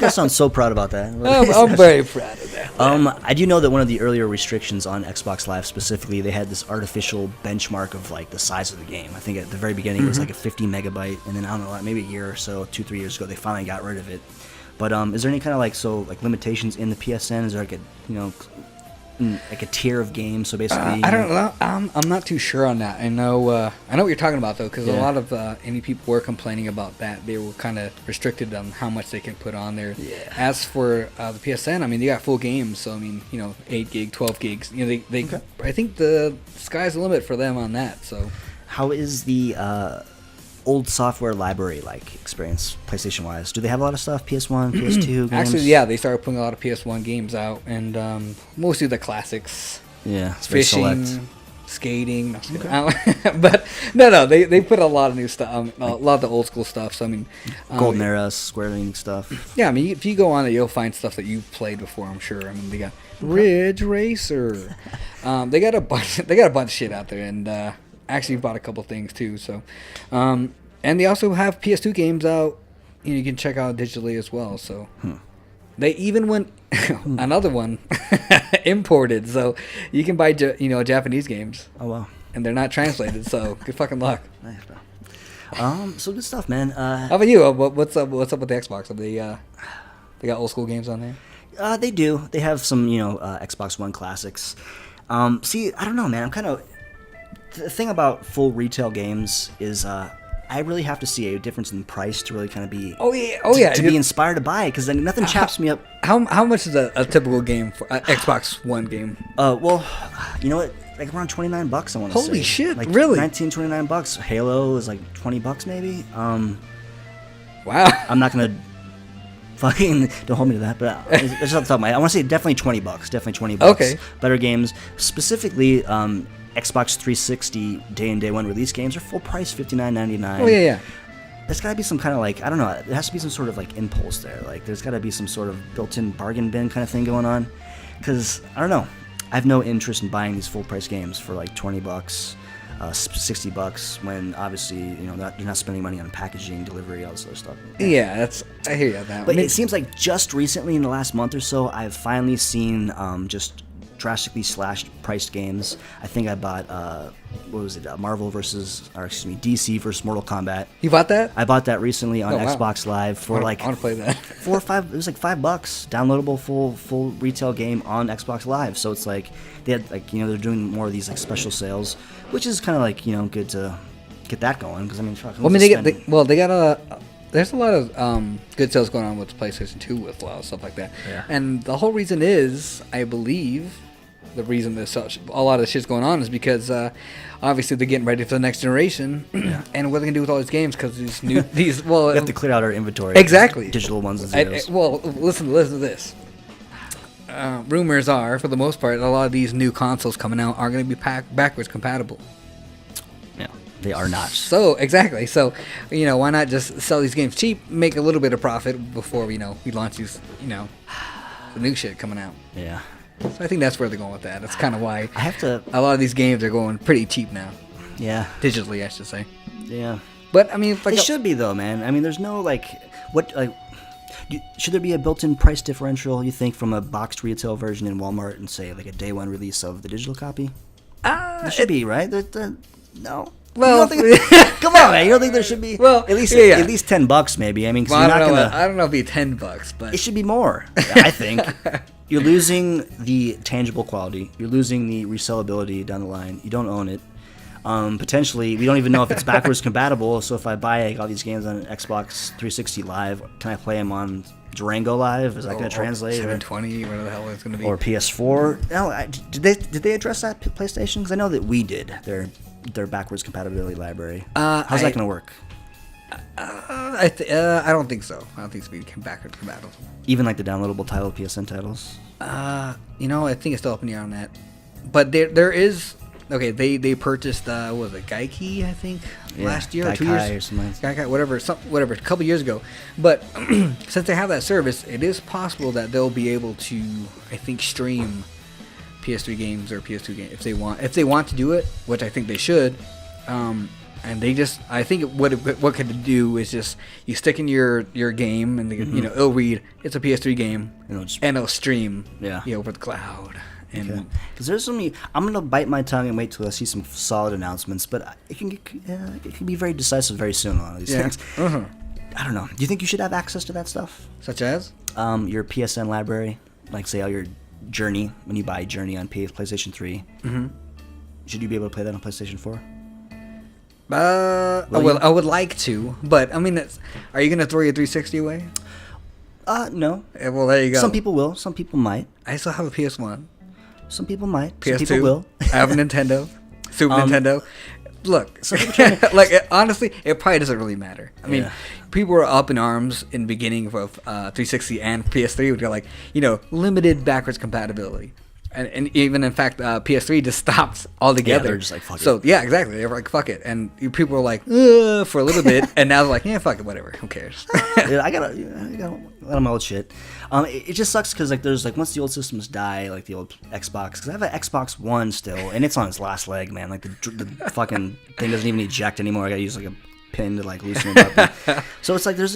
I sound so proud about that. I'm very proud of that. I do know that one of the earlier restrictions on Xbox Live specifically, they had this artificial benchmark of like the size of the game. I think at the very beginning it was like a 50 megabyte, and then I don't know, maybe a year or so, 2-3 years ago, they finally got rid of it. But is there any kind of limitations in the PSN? Is there like a like a tier of games. So basically, I don't know. I'm not too sure on that. I know what you're talking about though, because a lot of indie people were complaining about that. They were kind of restricted on how much they can put on there. Yeah. As for the PSN, I mean, they got full games. So I mean, 8 gig, 12 gigs. They okay. I think the sky's the limit for them on that. So, how is the old software library experience PlayStation wise? Do they have a lot of stuff? PS1, PS2 games? Actually, yeah, they started putting a lot of PS1 games out, and mostly the classics. Yeah, fishing, skating. Okay. But no, they put a lot of new stuff, a lot of the old school stuff. So I mean, Golden Era, Square Enix stuff. Yeah, I mean, if you go on it, you'll find stuff that you've played before. I'm sure. I mean, they got Ridge Racer. They got a bunch. They got a bunch of shit out there, and. Actually bought a couple things too, so and they also have PS2 games out. You can check out digitally as well. So they even went another one imported, so you can buy Japanese games. Oh wow! And they're not translated, so good fucking luck. Nice, bro. So good stuff, man. How about you? What's up with the Xbox? Have they got old school games on there? They do. They have some Xbox One classics. See, I don't know, man. I'm kind of. The thing about full retail games is I really have to see a difference in price to really kind of be to be inspired to buy it, because then nothing chaps me up. How much is a typical game for Xbox One game? Well, you know what, like around $29 I want to say. Holy shit, like really? $29. Halo is like $20 maybe. Wow. I'm not gonna fucking don't hold me to that, but it's off the top of my head. I want to say definitely $20. Definitely $20. Okay. Better games, specifically Xbox 360 day and day one release games are full price, $59.99. Oh yeah. There's got to be some kind of I don't know. There has to be some sort of impulse there. There's got to be some sort of built-in bargain bin kind of thing going on. Because I don't know, I have no interest in buying these full price games for $20, $60 when obviously you're not spending money on packaging, delivery, all this other stuff. Yeah, I hear you on that. But it seems like just recently in the last month or so, I've finally seen just drastically slashed priced games. I think I bought DC versus Mortal Kombat. You bought that? I bought that recently on Xbox Live for I want to play that. $4 or $5. It was $5 downloadable full retail game on Xbox Live. So it's they had they're doing more of these special sales, which is kind of good to get that going, because I mean, they got there's a lot of good sales going on with PlayStation 2 with a lot of stuff like that. Yeah. And the whole reason is, I believe, the reason there's a lot of shit's going on is because obviously they're getting ready for the next generation. Yeah. And what are they going to do with all these games? Because we have to clear out our inventory. Exactly. Digital ones and zeros. Listen to this. Rumors are, for the most part, a lot of these new consoles coming out are going to be backwards compatible. Yeah. They are not. So, exactly. So, why not just sell these games cheap, make a little bit of profit before, we launch these, the new shit coming out. Yeah. So I think that's where they're going with that. That's kind of why a lot of these games are going pretty cheap now. Yeah. Digitally, I should say. Yeah. But, I mean... They should be, though, man. I mean, there's no, should there be a built-in price differential, you think, from a boxed retail version in Walmart and, say, a day one release of the digital copy? There should be, right? No. Well, come on, man! You don't think there should be? Well, at least $10, maybe. I mean, cause I don't know if it'd be $10, but it should be more. I think you're losing the tangible quality. You're losing the resellability down the line. You don't own it. Potentially, we don't even know if it's backwards compatible. So if I buy all these games on Xbox 360 Live, can I play them on Durango Live? Is that going to translate? 720, whatever the hell it's going to be. Or PS4? No, did they address that PlayStation? Because I know that we did. Their backwards compatibility library. How's that going to work? I don't think so. I don't think it's going to be backwards compatible. Even the downloadable title PSN titles? I think it's still up in the air on that. But there is... Okay, they purchased, what was it, Gaikai, I think, last year or 2 years? Or something like that. Gaikai, whatever, a couple years ago. But since they have that service, it is possible that they'll be able to, I think, stream PS3 games or PS2 games if they want to do it, which I think they should. And I think what could do is just you stick in your game and it'll read it's a PS3 game and it'll stream over the cloud. Because there's so many. I'm gonna bite my tongue and wait till I see some solid announcements, but it can be very decisive very soon on these things. Uh-huh. I don't know. Do you think you should have access to that stuff? Such as your PSN library, say all your Journey, when you buy Journey on PlayStation 3. Mm-hmm. Should you be able to play that on PlayStation 4? I would like to, but I mean, are you gonna throw your 360 away? No. Well, there you go. Some people will. Some people might. I still have a PS1. Some people might. PS2. Some people will. I have a Nintendo. Super Nintendo. Look, honestly, it probably doesn't really matter. I mean, people were up in arms in the beginning of 360 and PS3 with like, limited backwards compatibility. And even, in fact, PS3 just stopped altogether. Yeah, they're just like, fuck it. So, yeah, exactly. They were like, fuck it. And people were like, for a little bit. And now they're like, yeah, fuck it, whatever. Who cares? I got a lot of my old shit. It just sucks because, like, there's, like, once the old systems die, like the old Xbox, because I have an Xbox One still, and it's on its last leg, man. Like, the fucking thing doesn't even eject anymore. I got to use, like, a pin to, like, loosen it up. So it's like there's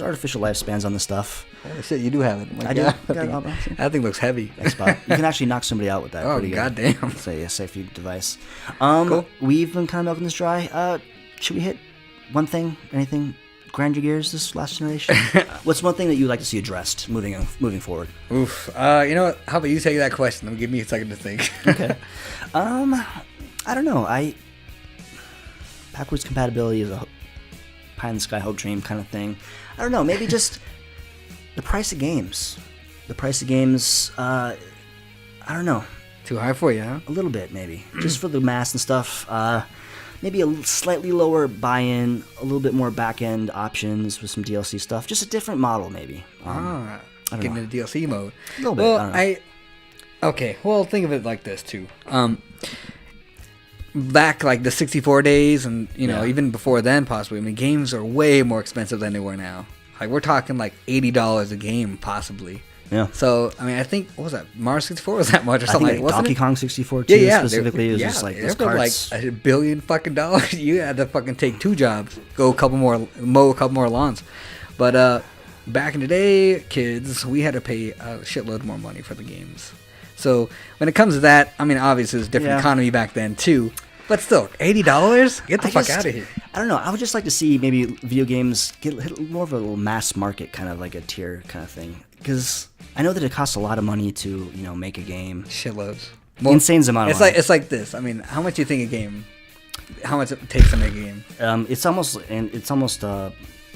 artificial lifespans on this stuff. Holy shit, you do have it. I do. That thing looks heavy. Xbox. You can actually knock somebody out with that. Oh, goddamn. It's a safety device. Cool. We've been kind of milking this dry. Should we hit one thing? Anything? Grind your gears this last generation? What's one thing that you'd like to see addressed moving forward? Oof. You know what? How about you take that question? Give me a second to think. Okay. I don't know. Backwards compatibility is a pie in the sky hope dream kind of thing. I don't know. Maybe just the price of games. I don't know. Too high for you, huh? A little bit, maybe. Just for the mass and stuff. Maybe a slightly lower buy-in, a little bit more back-end options with some DLC stuff. Just a different model, maybe. Getting into DLC mode. A little bit. I don't know. Okay, well, think of it like this, too. Back, like, the 64 days and, even before then, possibly, I mean, games are way more expensive than they were now. Like, we're talking, like, $80 a game, possibly. Yeah. So, I mean, I think, what was that? Mario 64 was that much or something? I think Donkey Kong 64, too, specifically. It was just, like, those carts. Like, $1 billion fucking dollars. You had to fucking take 2 jobs, mow a couple more lawns. But, back in the day, kids, we had to pay a shitload more money for the games. So when it comes to that, I mean, obviously, it's a different economy back then, too. But still, $80? Get the fuck out of here. I don't know. I would just like to see maybe video games hit more of a little mass market, kind of like a tier kind of thing. Because I know that it costs a lot of money to, make a game. Shitloads. Insane amount of money. It's like this. I mean, how much do you think how much it takes to make a game? It's almost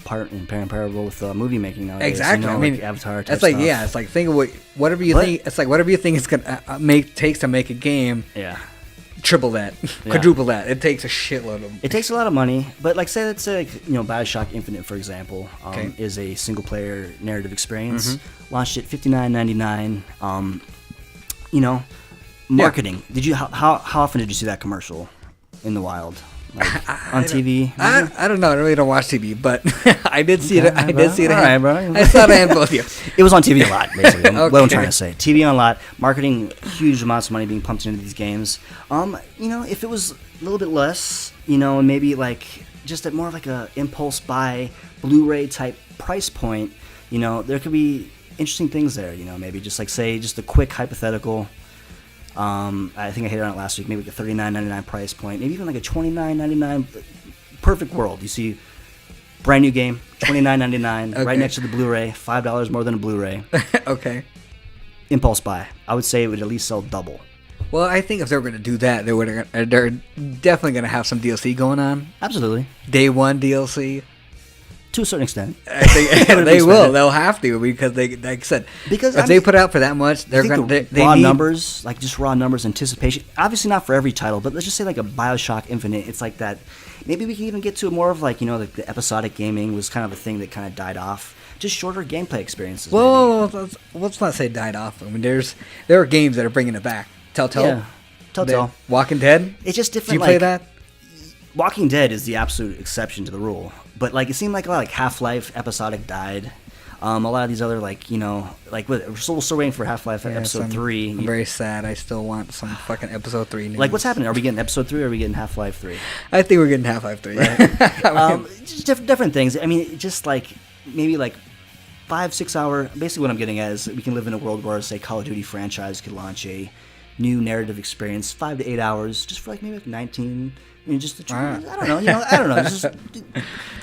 part and parable with movie making nowadays. Exactly. I mean, like Avatar type it's like stuff. it's like think of whatever you think. It's like whatever you think it's gonna takes to make a game. Yeah. Triple that, quadruple that. It takes a shitload of. It takes a lot of money, but let's say BioShock Infinite, for example, is a single player narrative experience. Mm-hmm. Launched at $59.99. Marketing. Did you how often did you see that commercial in the wild? Like, on TV? I don't know. I really don't watch TV, but I did see it. I did see it. All right, bro. I saw it in both of you. It was on TV a lot, basically. What I'm trying to say. TV on a lot. Marketing, huge amounts of money being pumped into these games. If it was a little bit less, and maybe like just at more of like a impulse buy, Blu-ray type price point, there could be interesting things there. Maybe just like say just a quick hypothetical. I think I hit on it last week. Maybe like a $39.99 price point. Maybe even like a $29.99. Perfect world. You see, brand new game, $29.99, right next to the Blu-ray, $5 more than a Blu-ray. Okay. Impulse buy. I would say it would at least sell double. Well, I think if they were going to do that, they're definitely going to have some DLC going on. Absolutely. Day one DLC. To a certain extent. I think they will. They'll have to because they, like I said, if they put out for that much, they're going to. Raw numbers, like just raw numbers, anticipation. Obviously not for every title, but let's just say like a BioShock Infinite. It's like that. Maybe we can even get to more of like like the episodic gaming was kind of a thing that kind of died off. Just shorter gameplay experiences. Well, let's not say died off. I mean, there are games that are bringing it back. Telltale. Yeah. Telltale. Walking Dead. It's just different. Did you play that? Walking Dead is the absolute exception to the rule. But like it seemed like a lot like Half-Life episodic died. A lot of these other we're still waiting for Half-Life episode 3. I'm very sad. I still want some fucking episode 3 news. Like what's happening? Are we getting episode 3 or are we getting Half-Life 3? I think we're getting Half-Life 3. Right? Just different things. I mean, just like maybe like 5-6 hour. Basically, what I'm getting at is we can live in a world where say Call of Duty franchise could launch a new narrative experience, 5 to 8 hours, just for like maybe like 19. Just I don't know.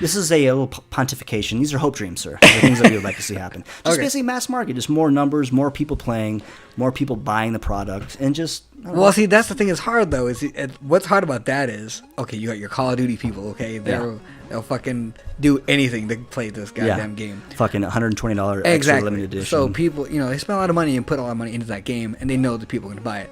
This is a little pontification. These are hope dreams, sir. The things that we would like to see happen. Just basically mass market, just more numbers, more people playing, more people buying the product, and just. Well, see, that's the thing. Is hard though. What's hard about that is okay. You got your Call of Duty people. Okay, they'll fucking do anything to play this goddamn game. Fucking $120 extra limited edition. So people, they spend a lot of money and put a lot of money into that game, and they know that people are going to buy it.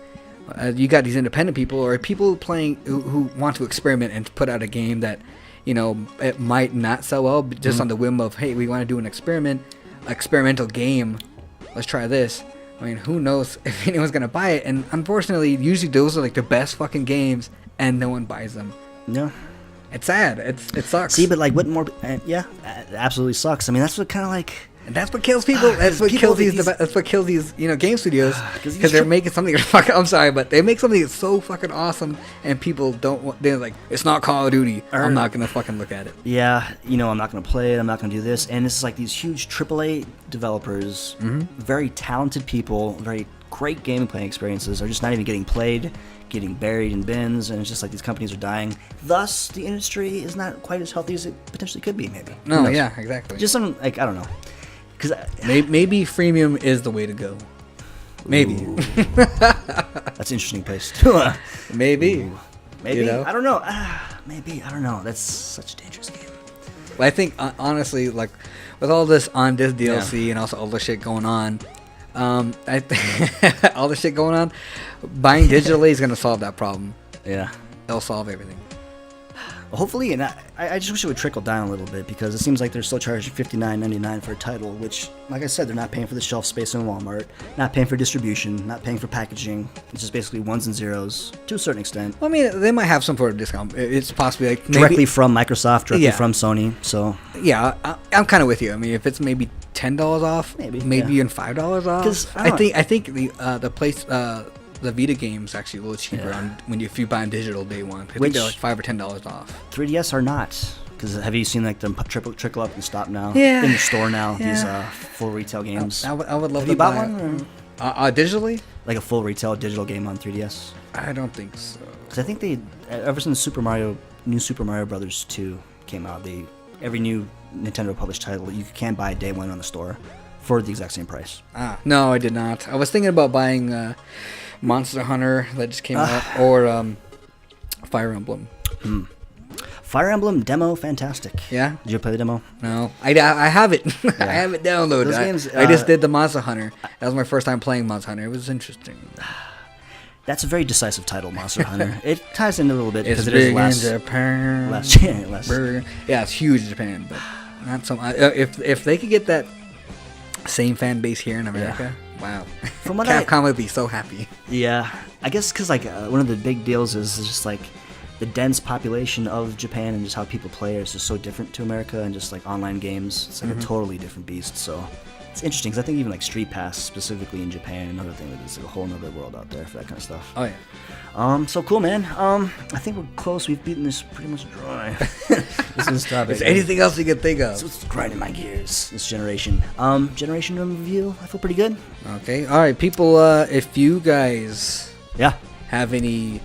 You got these independent people or people playing who want to experiment and put out a game that, it might not sell well, but just on the whim of, hey, we want to do an experimental game. Let's try this. I mean, who knows if anyone's going to buy it? And unfortunately, usually those are like the best fucking games, and no one buys them. Yeah. It's sad. It sucks. See, but like, what more? Yeah, it absolutely sucks. I mean, that's what kind of like. And that's what kills people. That's what kills these. That's what kills these. Game studios because they're making something. I'm sorry, but they make something that's so fucking awesome, and people don't. They're like, it's not Call of Duty. I'm not gonna fucking look at it. Yeah, I'm not gonna play it. I'm not gonna do this. And this is like these huge AAA developers, very talented people, very great gameplay experiences are just not even getting played, getting buried in bins, and it's just like these companies are dying. Thus, the industry is not quite as healthy as it potentially could be. Maybe. No. Yeah. Exactly. Just some I don't know. Maybe freemium is the way to go. Maybe. That's an interesting place to. Maybe. Maybe. I don't know. Maybe. I don't know. That's such a dangerous game. Well, I think, honestly, like, with all this on this DLC and also all the shit going on, I think all the shit going on, buying digitally is going to solve that problem. Yeah. It'll solve everything. Hopefully, and I just wish it would trickle down a little bit because it seems like they're still charging $59.99 for a title, which, like I said, they're not paying for the shelf space in Walmart, not paying for distribution, not paying for packaging. It's just basically ones and zeros to a certain extent. Well, I mean, they might have some sort of discount. It's possibly like directly from Microsoft, directly from Sony. So yeah, I'm kind of with you. I mean, if it's maybe $10 off, maybe even $5 off. I think the place. The Vita games actually a little cheaper if you buy them digital day one. I think they're like $5 or $10 off. 3DS are not, because have you seen like them trickle up and stop now? Yeah. In the store now, these full retail games. I would love have to you buy bought one? Digitally? Like a full retail digital game on 3DS? I don't think so. Because I think they, ever since New Super Mario Brothers 2 came out, every new Nintendo published title you can buy day one on the store for the exact same price. No, I did not. I was thinking about buying Monster Hunter that just came out, or Fire Emblem. Fire Emblem demo, fantastic. Yeah? Did you play the demo? No. I have it. Yeah. I have it downloaded. Those games, I just did the Monster Hunter. That was my first time playing Monster Hunter. It was interesting. That's a very decisive title, Monster Hunter. It ties into a little bit because it is big less. In Japan. Less. Yeah, it's huge in Japan, but not so much. If they could get that same fan base here in America, wow. From what Capcom would be so happy. Yeah, I guess because like one of the big deals is just like the dense population of Japan and just how people play is just so different to America, and just like online games, it's like a totally different beast. So it's interesting because I think even like Street Pass specifically in Japan, another thing that is a whole other world out there for that kind of stuff. Oh yeah. So cool, man. I think we're close. We've beaten this pretty much dry. This topic. Is there anything else you can think of? It's grinding my gears. This generation. Generation review. I feel pretty good. Okay. All right, people. If you guys have any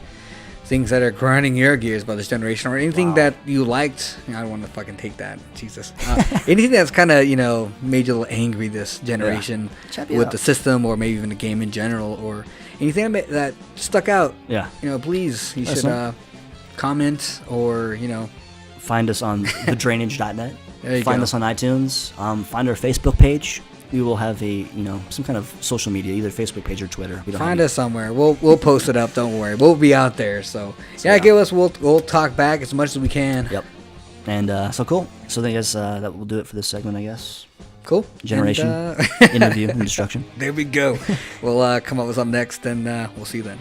things that are grinding your gears about this generation, or anything that you liked, I don't want to fucking take that. Jesus. Anything that's kind of made you a little angry this generation with the system, or maybe even the game in general, or anything that stuck out. Yeah. Please, you should comment or find us on thedrainage.net. Find us on iTunes. Find our Facebook page. We will have a some kind of social media, either Facebook page or Twitter. We don't find us somewhere. We'll post it up. Don't worry. We'll be out there. So give us. We'll talk back as much as we can. Yep. And so cool. So I guess that will do it for this segment. I guess. Cool. Generation interview and destruction. There we go. We'll come up with something next, and we'll see you then.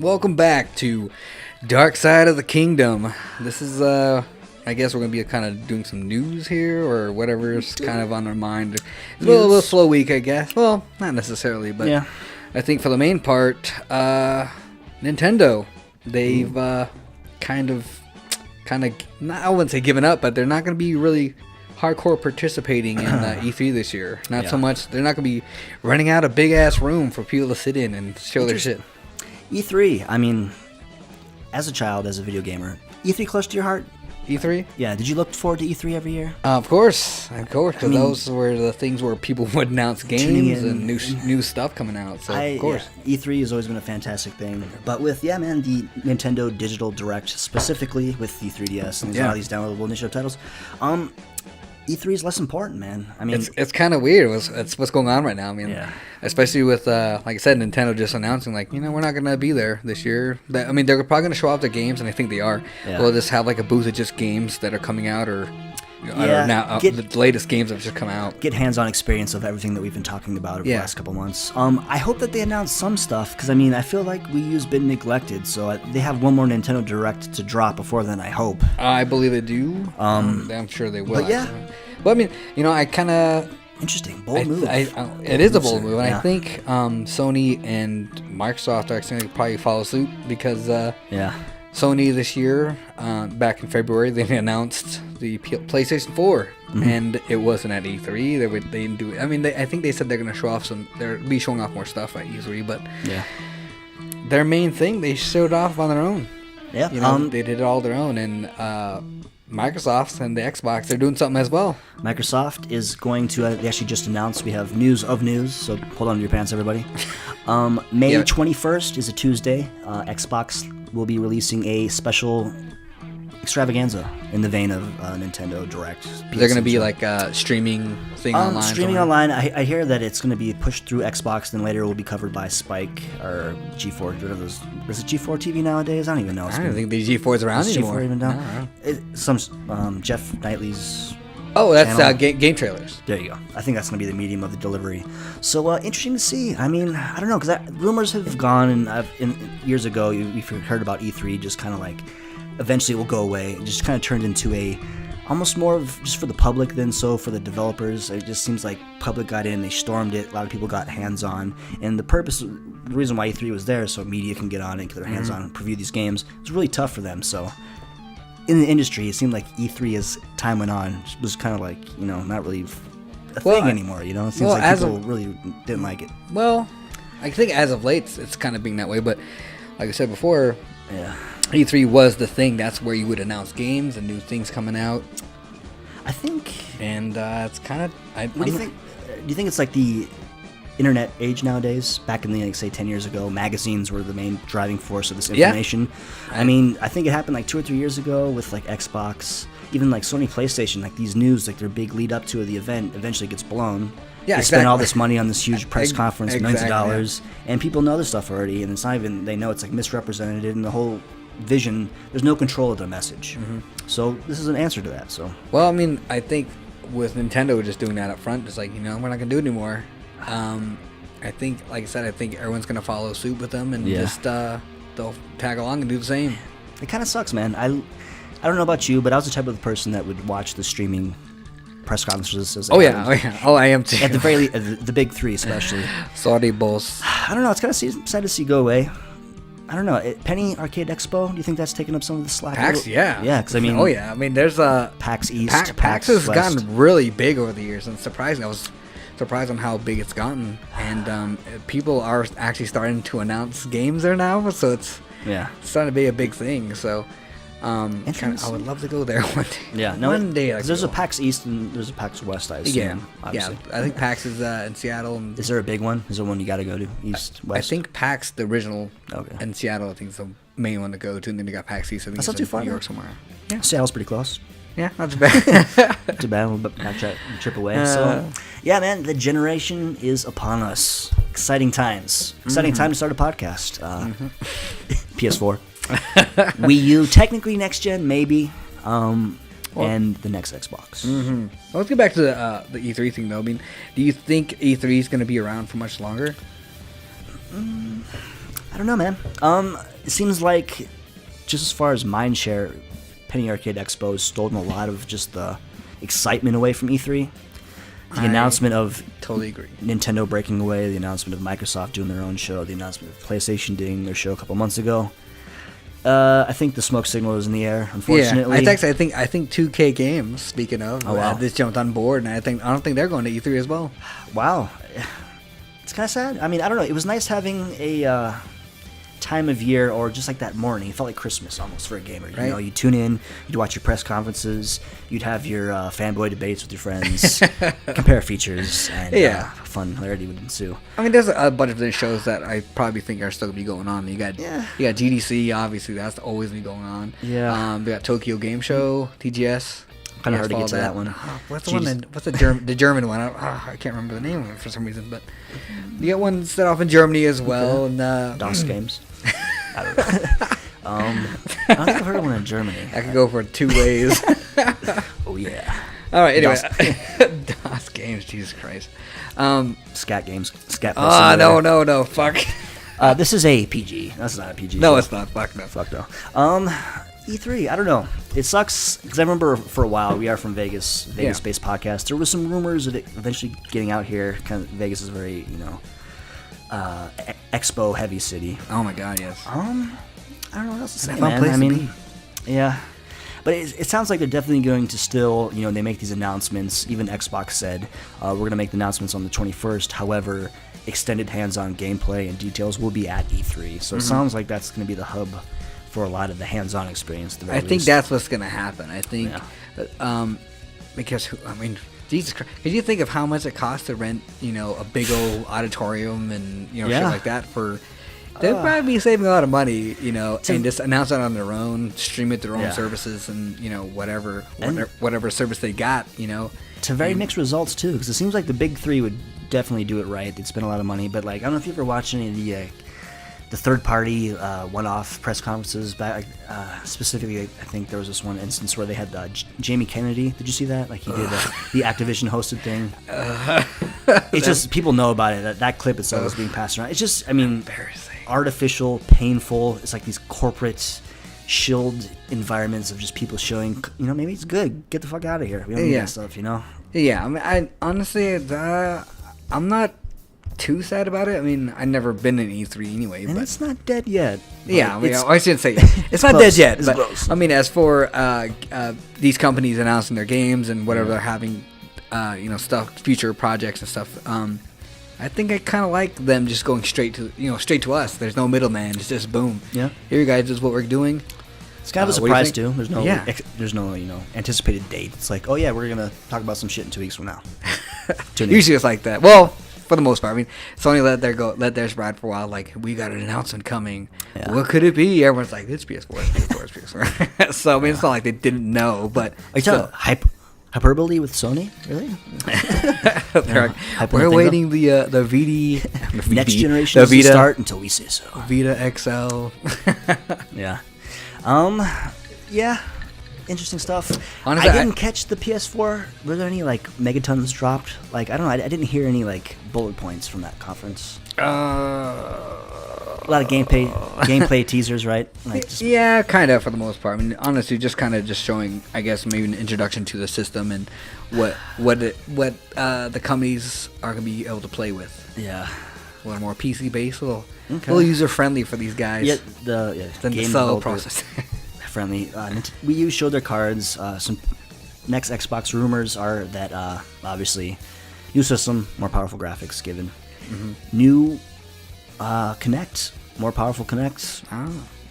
Welcome back to Dark Side of the Kingdom. This is, I guess we're going to be kind of doing some news here or whatever's kind of on our mind. It's a little slow week, I guess. Well, not necessarily, but yeah. I think for the main part, Nintendo, they've kind of, I wouldn't say given up, but they're not going to be really hardcore participating in E3 this year. Not so much. They're not going to be running out a big-ass room for people to sit in and show their shit. E3, I mean, as a child, as a video gamer, E3 close to your heart? E3? Yeah, did you look forward to E3 every year? Of course. Because those were the things where people would announce games and new stuff coming out. So, of course. Yeah, E3 has always been a fantastic thing. But with, the Nintendo Digital Direct, specifically with the 3DS and a lot of these downloadable initiative titles, E3 is less important, man. I mean, it's kind of weird. It's what's going on right now. I mean, especially with like I said, Nintendo just announcing like, we're not gonna be there this year. They're probably gonna show off their games, and I think they are. Yeah. They'll just have like a booth of just games that are coming out, or now the latest games that have just come out. Get hands-on experience of everything that we've been talking about over the last couple months. I hope that they announce some stuff because I feel like Wii U's been neglected, so they have one more Nintendo Direct to drop before then. I hope. I believe they do. I'm sure they will. But yeah. But I kind of... Interesting. Bold move. It is a bold move. And I think Sony and Microsoft are actually going to probably follow suit because Sony this year, back in February, they announced the PlayStation 4. Mm-hmm. And it wasn't at E3. They didn't do it. I think they said they're going to show off they'll be showing off more stuff at E3. But their main thing, they showed off on their own. Yeah. They did it all their own. And... Microsoft and the Xbox, they're doing something as well. Microsoft is going to, they actually just announced, we have news, so hold on to your pants, everybody. May 21st is a Tuesday. Xbox will be releasing a special extravaganza in the vein of Nintendo Direct. They're going to be like a streaming thing online? Streaming online. I hear that it's going to be pushed through Xbox, then later it will be covered by Spike or G4. Whatever those. Is it G4 TV nowadays? I don't even know. I don't think the G4's around anymore. G4 even down? No. Jeff Knightley's. Oh, that's game trailers. There you go. I think that's going to be the medium of the delivery. So interesting to see. I don't know, because rumors have gone, and years ago we've heard about E3 just kind of like eventually it will go away. It just kind of turned into almost more of just for the public than so for the developers. It just seems like public got in, they stormed it, a lot of people got hands-on, and the reason why E3 was there is so media can get on it, get their hands-on and preview these games. It was really tough for them, so in the industry it seemed like E3 as time went on was kind of like, not really a thing anymore, it seems like people really didn't like it. Well, I think as of late it's kind of being that way, but like I said before, E3 was the thing. That's where you would announce games and new things coming out. I think. And it's kind of... What do you think? Do you think it's like the internet age nowadays? Back in the, say, 10 years ago, magazines were the main driving force of this information. Yeah. I think it happened like 2 or 3 years ago with like Xbox, even like Sony PlayStation, like these news, like their big lead up to the event eventually gets blown. Yeah, they spend all this money on this huge press conference, millions of dollars, and people know this stuff already, and it's not even, they know it's like misrepresented, and the whole vision, there's no control of their message. Mm-hmm. So this is an answer to that. So I think with Nintendo just doing that up front, it's like, we're not going to do it anymore. I think, like I said, everyone's going to follow suit with them, and just they'll tag along and do the same. It kind of sucks, man. I don't know about you, but I was the type of person that would watch the streaming press conferences. I am too. At the very the big three, especially. Sorry, boss. I don't know. It's kind of sad to see go away. I don't know. Penny Arcade Expo. Do you think that's taken up some of the slack? PAX, yeah. Yeah, because there's PAX East. PAX has gotten really big over the years, and surprising. I was surprised on how big it's gotten, and people are actually starting to announce games there now. So it's starting to be a big thing. So. I would love to go there one day. Yeah, one day. There's a PAX East and there's a PAX West, I assume. Yeah. I think PAX is in Seattle. And is there a big one? Is there one you got to go to? East, West? I think PAX, the original, in Seattle, I think is the main one to go to, and then they got PAX East. I think that's not too far. New York somewhere. Yeah, Seattle's pretty close. Yeah, not too bad. Not too bad. We'll trip away. So, yeah, man, the generation is upon us. Exciting times. Exciting time to start a podcast. PS4. Wii U, technically next gen, maybe, and the next Xbox. Well, let's get back to the E3 thing, though. Do you think E3 is going to be around for much longer? I don't don't know, man. It seems like, just as far as mindshare, Penny Arcade Expo has stolen a lot of just the excitement away from E3. The announcement of totally agree. Nintendo breaking away, the announcement of Microsoft doing their own show, the announcement of PlayStation doing their show a couple months ago. I think the smoke signal is in the air, unfortunately. Yeah, I think 2K Games, speaking of, this jumped on board, and I don't think they're going to E3 as well. Wow. It's kind of sad. I mean, I don't know. It was nice having a time of year, or just like that morning. It felt like Christmas almost for a gamer. Right. You know, you'd tune in, you'd watch your press conferences, you'd have your fanboy debates with your friends, compare features, and fun hilarity would ensue. I mean, there's a bunch of these shows that I probably think are still going to be going on. You got GDC, obviously, that's always going to be going on. Yeah. We got Tokyo Game Show, TGS. Kind of hard to get to that one. What's the one? What's the German one? I can't remember the name of it for some reason, but you got one set off in Germany as well. And DOS games. I don't know. I don't think I've heard of one in Germany. I could go for 2 ways. Oh yeah. All right. Anyway, DOS games. Jesus Christ. Scat games. Scat. No. Fuck. This is a PG. This is not a PG. No, show. it's not. Fuck no. Fuck no. E3. I don't know. It sucks because I remember for a while we are from Vegas-based podcast. There was some rumors of it eventually getting out here. Kind of Vegas is very expo heavy city. Oh my god, yes. I don't know what else to say, Fun man. place I mean, to be. yeah. But it sounds like they're definitely going to still, they make these announcements. Even Xbox said, we're going to make the announcements on the 21st. However, extended hands-on gameplay and details will be at E3. So it sounds like that's going to be the hub for a lot of the hands-on experience. I think that's what's going to happen. I think, because, Jesus Christ. Could you think of how much it costs to rent, a big old auditorium and, shit like that for... They'd probably be saving a lot of money, and just announce it on their own, stream it their own services, and whatever service they got, To very mixed results too, because it seems like the big three would definitely do it right. They'd spend a lot of money, but I don't know if you ever watched any of the third-party one-off press conferences. Back specifically, I think there was this one instance where they had Jamie Kennedy. Did you see that? Like he did the Activision-hosted thing. It's just people know about it. That clip itself is being passed around. It's just, embarrassing. Artificial, painful. It's like these corporate shilled environments of just people showing, maybe it's good. Get the fuck out of here. We don't need that stuff, Yeah, I honestly, I'm not too sad about it. I've never been in E3 anyway. And but it's not dead yet. Yeah, I shouldn't say it's not dead yet. It's but close. As for these companies announcing their games and whatever they're having, stuff, future projects and stuff. I think I kind of like them just going straight to us. There's no middleman. It's just boom. Yeah. Here, you guys, this is what we're doing. It's kind of a surprise too. There's no anticipated date. It's like, oh yeah, we're gonna talk about some shit in 2 weeks from now. Usually it's like that. Well, for the most part, Sony let theirs ride for a while. Like, we got an announcement coming. Yeah. What could it be? Everyone's like, it's PS4, it's PS4. So it's not like they didn't know. But are you talking hyperbole with Sony? Really? We're waiting the VD next generation to start until we say so. Vita XL. Yeah. Yeah. Interesting stuff. Honestly, I didn't catch the PS4. Were there any megatons dropped? I don't know. I didn't hear any bullet points from that conference. A lot of gameplay teasers, right? Yeah, kind of for the most part. Honestly, just showing, I guess, maybe an introduction to the system and what the companies are gonna be able to play with. Yeah, a little more PC based, a little user friendly for these guys. Yeah, than the sell process. Friendly. Wii U showed their cards. Some next Xbox rumors are that obviously new system, more powerful graphics given, new Kinect, more powerful Kinects,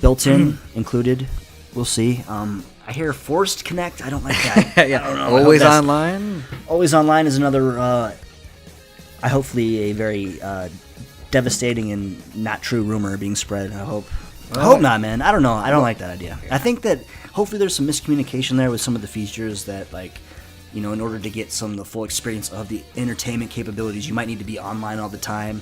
built-in included. We'll see. I hear forced Kinect. I don't like that. Yeah, I don't know. Always online. Always online is another. Hopefully a very devastating and not true rumor being spread. I hope. I hope not, man. I don't know. I don't like that idea. I think that hopefully there's some miscommunication there with some of the features that, in order to get some of the full experience of the entertainment capabilities, you might need to be online all the time.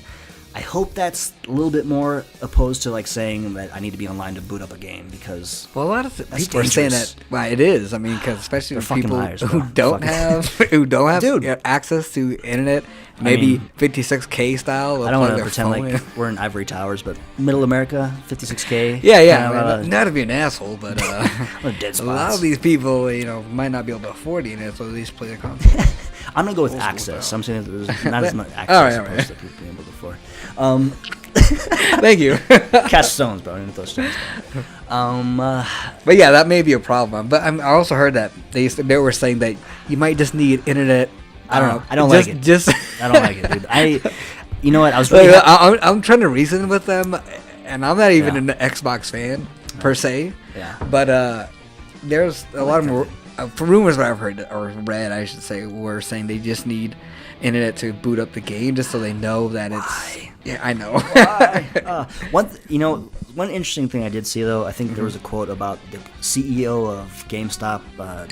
I hope that's a little bit more opposed to like saying that I need to be online to boot up a game, because Well, a lot of people are saying that. Well, it is. I mean, because especially They're with fucking people liars, who bro. don't have Dude. access to internet, maybe mean, 56K style. I don't want to pretend like we're in ivory towers, but middle America, 56K. Yeah. Not to be an asshole, but Dead a lot spots. of these people, might not be able to afford the internet, so at least play the console. I'm gonna go with Old school access. style. I'm saying that there's not as much access All right. opposed to people being able to afford. Thank you. Catch stones, bro. I didn't throw stones. But yeah, that may be a problem. But I also heard that they were saying that you might just need internet. I don't know. I don't just, like it. Just I don't like it, dude. You know what? I was really I'm trying to reason with them, and I'm not even Yeah. an Xbox fan per se. Yeah. But there's a lot of rumors that I've heard or read, I should say, were saying they just need internet to boot up the game just so they know that it's. Yeah, I know. One interesting thing I did see though, I think there was a quote about the CEO of GameStop,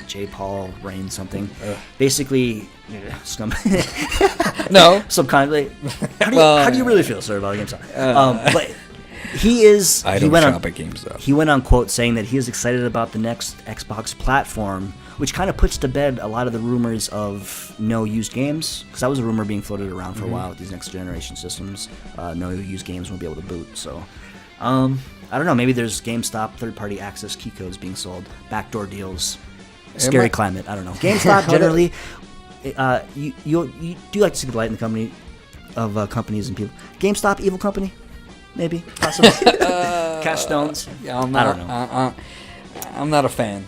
J. Paul Rain something. Basically, some No. some kind of like, how do you really feel, sir, about GameStop? But he is. I he don't went shop on, at GameStop. He went on quote saying that he is excited about the next Xbox platform, which kind of puts to bed a lot of the rumors of no used games, because that was a rumor being floated around for a while with these next generation systems. No used games won't be able to boot. So, I don't know. Maybe there's GameStop third-party access key codes being sold, backdoor deals, scary climate. I don't know. GameStop generally, you do like to see the light in the company of companies and people. GameStop, evil company. Maybe, possibly. Cash stones. Yeah, I don't know. I'm not a fan.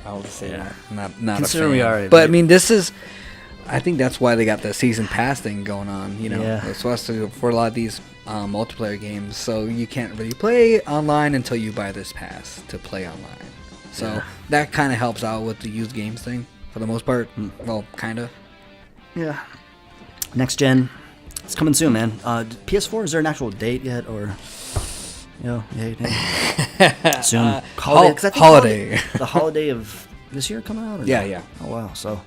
I will say that. Not Considering a fan. we are, But I mean, I think that's why they got the season pass thing going on. Yeah. It's supposed to for a lot of these multiplayer games. So you can't really play online until you buy this pass to play online. So that kind of helps out with the used games thing for the most part. Well, kind of. Yeah. Next gen. It's coming soon, man. PS4, is there an actual date yet, or soon? Holiday. The holiday of this year coming out? Or Yeah. Oh wow, so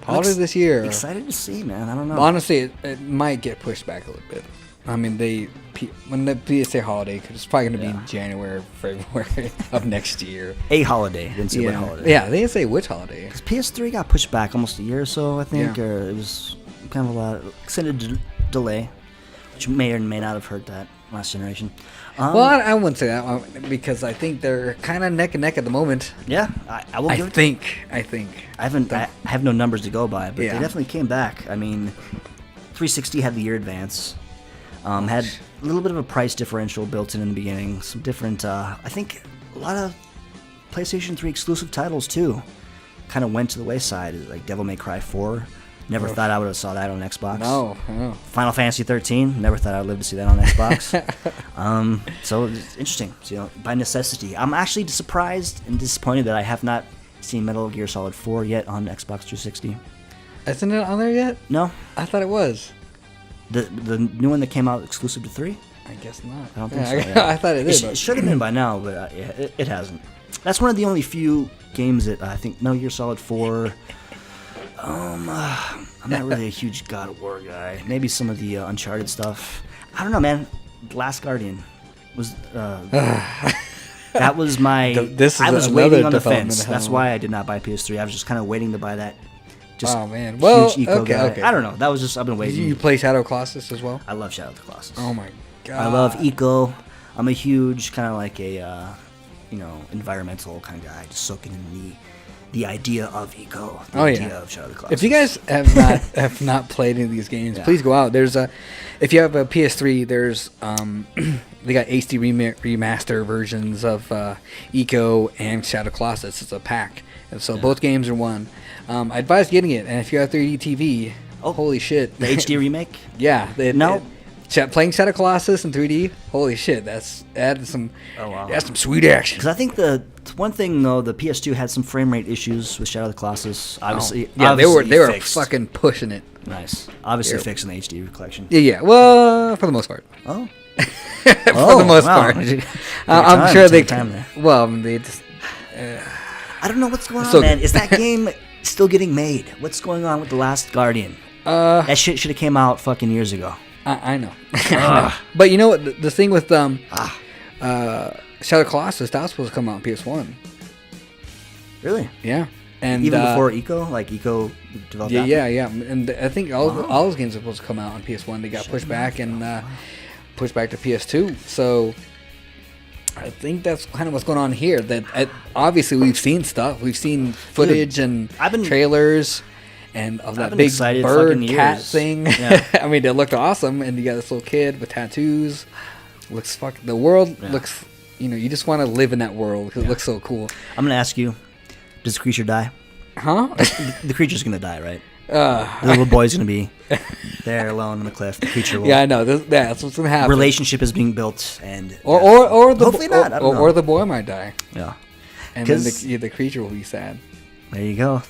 Holiday this year. Excited to see, man. I don't know. Honestly, it might get pushed back a little bit. I mean, when the PSA holiday, cause it's probably going to be January, February of next year. A holiday. Didn't say what holiday. Yeah, they didn't say which holiday. Because PS3 got pushed back almost a year or so, I think, Yeah. or it was kind of a lot extended delay, which may or may not have hurt that last generation. Well, I wouldn't say that one, because I think they're kind of neck and neck at the moment. Yeah, I will give it. I think. I have no numbers to go by, but Yeah. they definitely came back. I mean, 360 had the year advance. Had a little bit of a price differential built in the beginning. Some different, I think a lot of PlayStation 3 exclusive titles too kind of went to the wayside, like Devil May Cry 4. Never thought I would have saw that on Xbox. No. Final Fantasy 13. Never thought I'd live to see that on Xbox. So it's interesting. So, by necessity, I'm actually surprised and disappointed that I have not seen Metal Gear Solid 4 yet on Xbox 360. Isn't it on there yet? No, I thought it was. the new one that came out exclusive to 3. I guess not. I don't think so. Yeah. I thought it did. It should have been by now, but it hasn't. That's one of the only few games that I think Metal Gear Solid 4. I'm not really a huge God of War guy. Maybe some of the Uncharted stuff. I don't know, man. Last Guardian was that was my. I was waiting on the fence. That's why I did not buy PS3. I was just kind of waiting to buy that. Oh man, well, huge eco guy. okay. I don't know. That was just I've been waiting. You play Shadow Colossus as well? I love Shadow of the Colossus. Oh my god, I love eco. I'm a huge kind of like a environmental kind of guy, just soaking in the idea of eco. The idea of Shadow of the Colossus. If you guys have not played any of these games, please go out. There's if you have a PS3, there's they got HD remaster versions of Eco and Shadow Colossus. It's a pack, and so both games are one. I advise getting it, and if you have 3D TV, holy shit, the HD remake. Yeah, playing Shadow Colossus in 3D, holy shit, that's some sweet action. Because I think the one thing though, the PS2 had some frame rate issues with Shadow of the Colossus. Obviously, they were fixed. fucking pushing it. Nice, obviously fixed in the HD collection. Yeah. Well, for the most part. Oh, for the most part. I'm sure they. Well, they just. I don't know what's going on, man. Is that game still getting made? What's going on with The Last Guardian? That shit should have came out fucking years ago. I know. But you know what? The thing with Shadow Colossus, that was supposed to come out on PS1. Really? Yeah. And even before Eco developed that? Yeah. And I think all those games were supposed to come out on PS1. They got pushed back and pushed back to PS2. So I think that's kind of what's going on here. That obviously we've seen stuff. We've seen footage and trailers. And of that big bird cat thing. Yeah. I mean, it looked awesome. And you got this little kid with tattoos. The world looks, you just want to live in that world because it looks so cool. I'm going to ask you, does the creature die? Huh? The creature's going to die, right? The little boy's going to be there alone on the cliff. The creature will. Yeah, I know. That's what's going to happen. Relationship is being built. And or the hopefully not. I don't know. Or the boy might die. Yeah. And then the creature will be sad. There you go.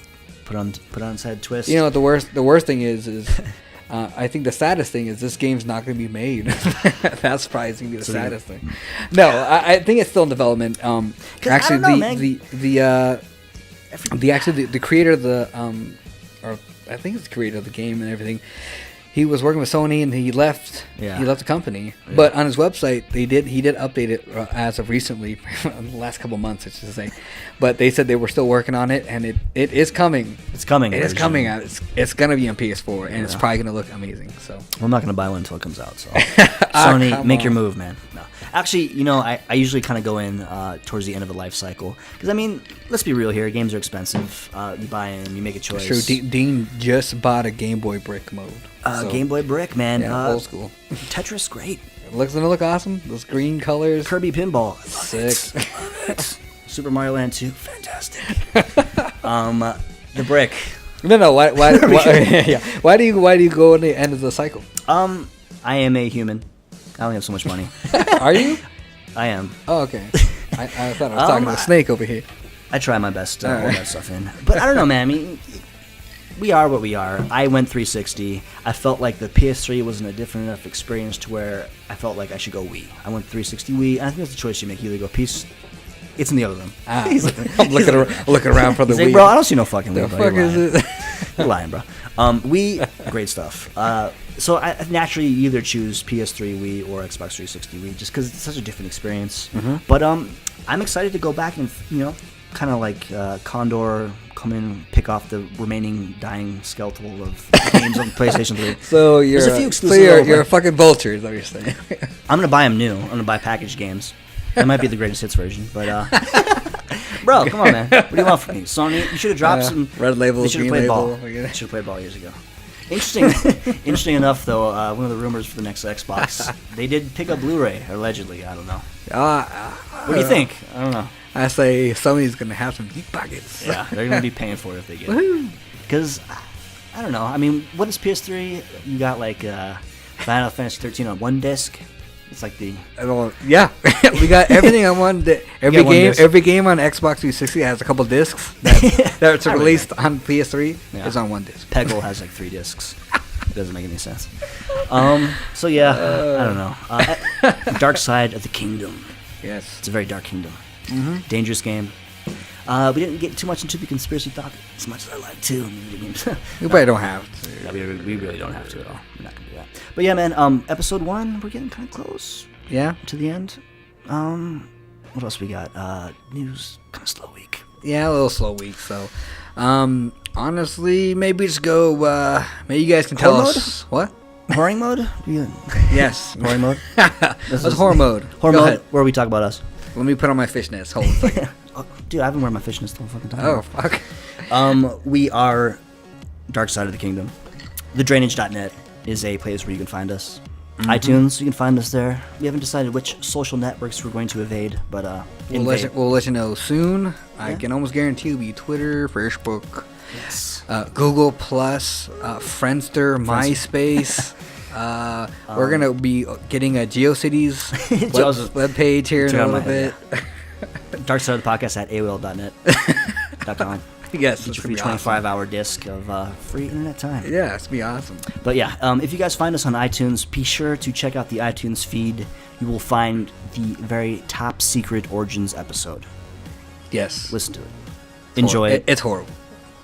Put on its head twist. The worst thing is I think the saddest thing is this game's not going to be made. That's probably going to be the saddest thing. No, I think it's still in development. Actually, the creator of the or I think it's the creator of the game and everything. He was working with Sony and he left. Yeah. He left the company, but on his website he did update it as of recently, in the last couple months, I should say. But they said they were still working on it, and it is coming. It's coming. It is coming out. It's gonna be on PS4, and it's probably gonna look amazing. So I'm not gonna buy one until it comes out. So Sony, make your move, man. No. Actually, I usually kind of go in towards the end of a life cycle because let's be real here. Games are expensive. You buy in, you make a choice. True. Dean just bought a Game Boy Brick mode. Game Boy Brick, man. Yeah, old school. Tetris, great. It's gonna look awesome. Those green colors. Kirby Pinball, sick. Super Mario Land 2, fantastic. The brick. No. Why do you go in the end of the cycle? I am a human. I only have so much money. Are you? I am. Oh, okay. I thought I was talking to a snake over here. I try my best to hold that stuff in. But I don't know, man. We are what we are. I went 360. I felt like the PS3 wasn't a different enough experience to where I felt like I should go Wii. I went 360 Wii, and I think that's the choice you make. You either go peace. It's in the other room. I'm looking around for the Wii. Like, bro, I don't see no fucking Wii. The fuck is it? You're lying, bro. Wii, great stuff. So I naturally you either choose PS3 Wii or Xbox 360 Wii, just because it's such a different experience. Mm-hmm. But I'm excited to go back and kind of like Condor, come in, pick off the remaining dying skeletal of games on PlayStation 3. So you're a fucking vulture, is what you're saying. I'm gonna buy them new. I'm gonna buy packaged games. That might be the greatest hits version, but bro, come on, man. What do you want from me, Sony? You should have dropped some red label. They should have played ball. Should have played ball years ago. Interesting enough, though, one of the rumors for the next Xbox, they did pick up Blu-ray allegedly. I don't know. What do you think? I don't know. I say Sony's gonna have some deep pockets. Yeah, they're gonna be paying for it if they get it. Because I don't know. What is PS3? You got like Final Fantasy 13 on one disc. It's like we got everything on one. Every game on Xbox 360 has a couple discs that's released on PS3. Yeah. Is on one disc. Peggle has like 3 discs. It doesn't make any sense. So yeah, I don't know. Dark Side of the Kingdom. Yes, it's a very dark kingdom. Mm-hmm. Dangerous game. We didn't get too much into the conspiracy talk as much as I like to. We probably don't have to. Yeah, we really don't have to at all. We're not gonna do that. But yeah, man. Episode 1, we're getting kind of close. Yeah, to the end. What else we got? News. Kind of slow week. Yeah, a little slow week. So, honestly, maybe just go. Maybe you guys can tell us what. Whoring mode? Yeah. Yes. Whoring mode? This is horror mode. Horror mode, where we talk about us. Let me put on my fishnets. Hold on a second. Dude, I've been wearing my fishnets the whole fucking time. Oh, fuck. We are Dark Side of the Kingdom. TheDrainage.net is a place where you can find us. Mm-hmm. iTunes, you can find us there. We haven't decided which social networks we're going to evade, but we'll let you know soon. Yeah. I can almost guarantee it'll be Twitter, Facebook, yes, Google Plus, Friendster, MySpace. We're gonna be getting a GeoCities webpage here in a little bit. Yeah. Dark Side of the Podcast at AOL.net.com. Yes, it's a free 25-hour disc of free internet time. Yeah, it's be awesome. But yeah, if you guys find us on iTunes, be sure to check out the iTunes feed. You will find the very top secret Origins episode. Yes, listen to it. Enjoy it. It's horrible,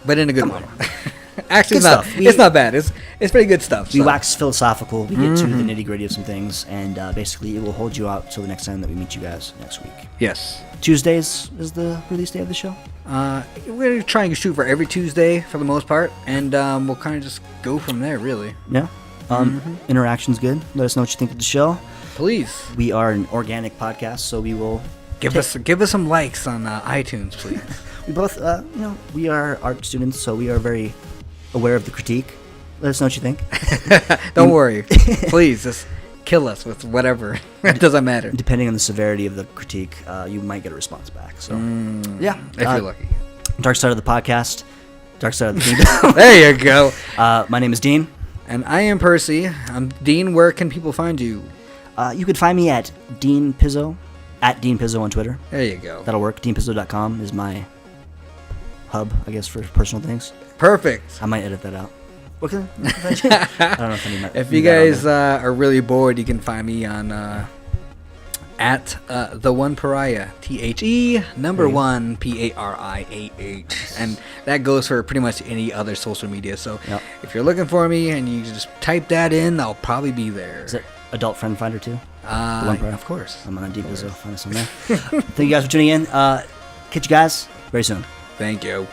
but in a good way. Actually, Good it's not. stuff. It's not bad. It's pretty good stuff. We so. wax philosophical. We get to the nitty gritty of some things, and basically, it will hold you out till the next time that we meet you guys next week. Yes. Tuesdays is the release day of the show. We're trying to shoot for every Tuesday for the most part, and we'll kind of just go from there, really. Yeah. Interaction's good. Let us know what you think of the show. Please We are an organic podcast, so we will give us some likes on iTunes, please. We both, we are art students, so we are very aware of the critique. Let us know what you think. Don't worry. Please, just kill us with whatever. It doesn't matter. Depending on the severity of the critique, you might get a response back. So, yeah. If you're lucky. Dark side of the podcast. Dark side of the kingdom. There you go. My name is Dean. And I am Percy. I'm Dean. Where can people find you? You could find me at Dean Pizzo, at Dean Pizzo on Twitter. There you go. That'll work. DeanPizzo.com is my hub, I guess, for personal things. Perfect. I might edit that out. What can I don't know if I need that. If you guys are really bored, you can find me on at the one pariah, THE1 PARIAH, and that goes for pretty much any other social media. So if you're looking for me and you just type that in, I'll probably be there. Is it Adult Friend Finder too? The one pariah, of course. I'm on Deep Pizzo. Find us on there. Thank you guys for tuning in. Catch you guys very soon. Thank you.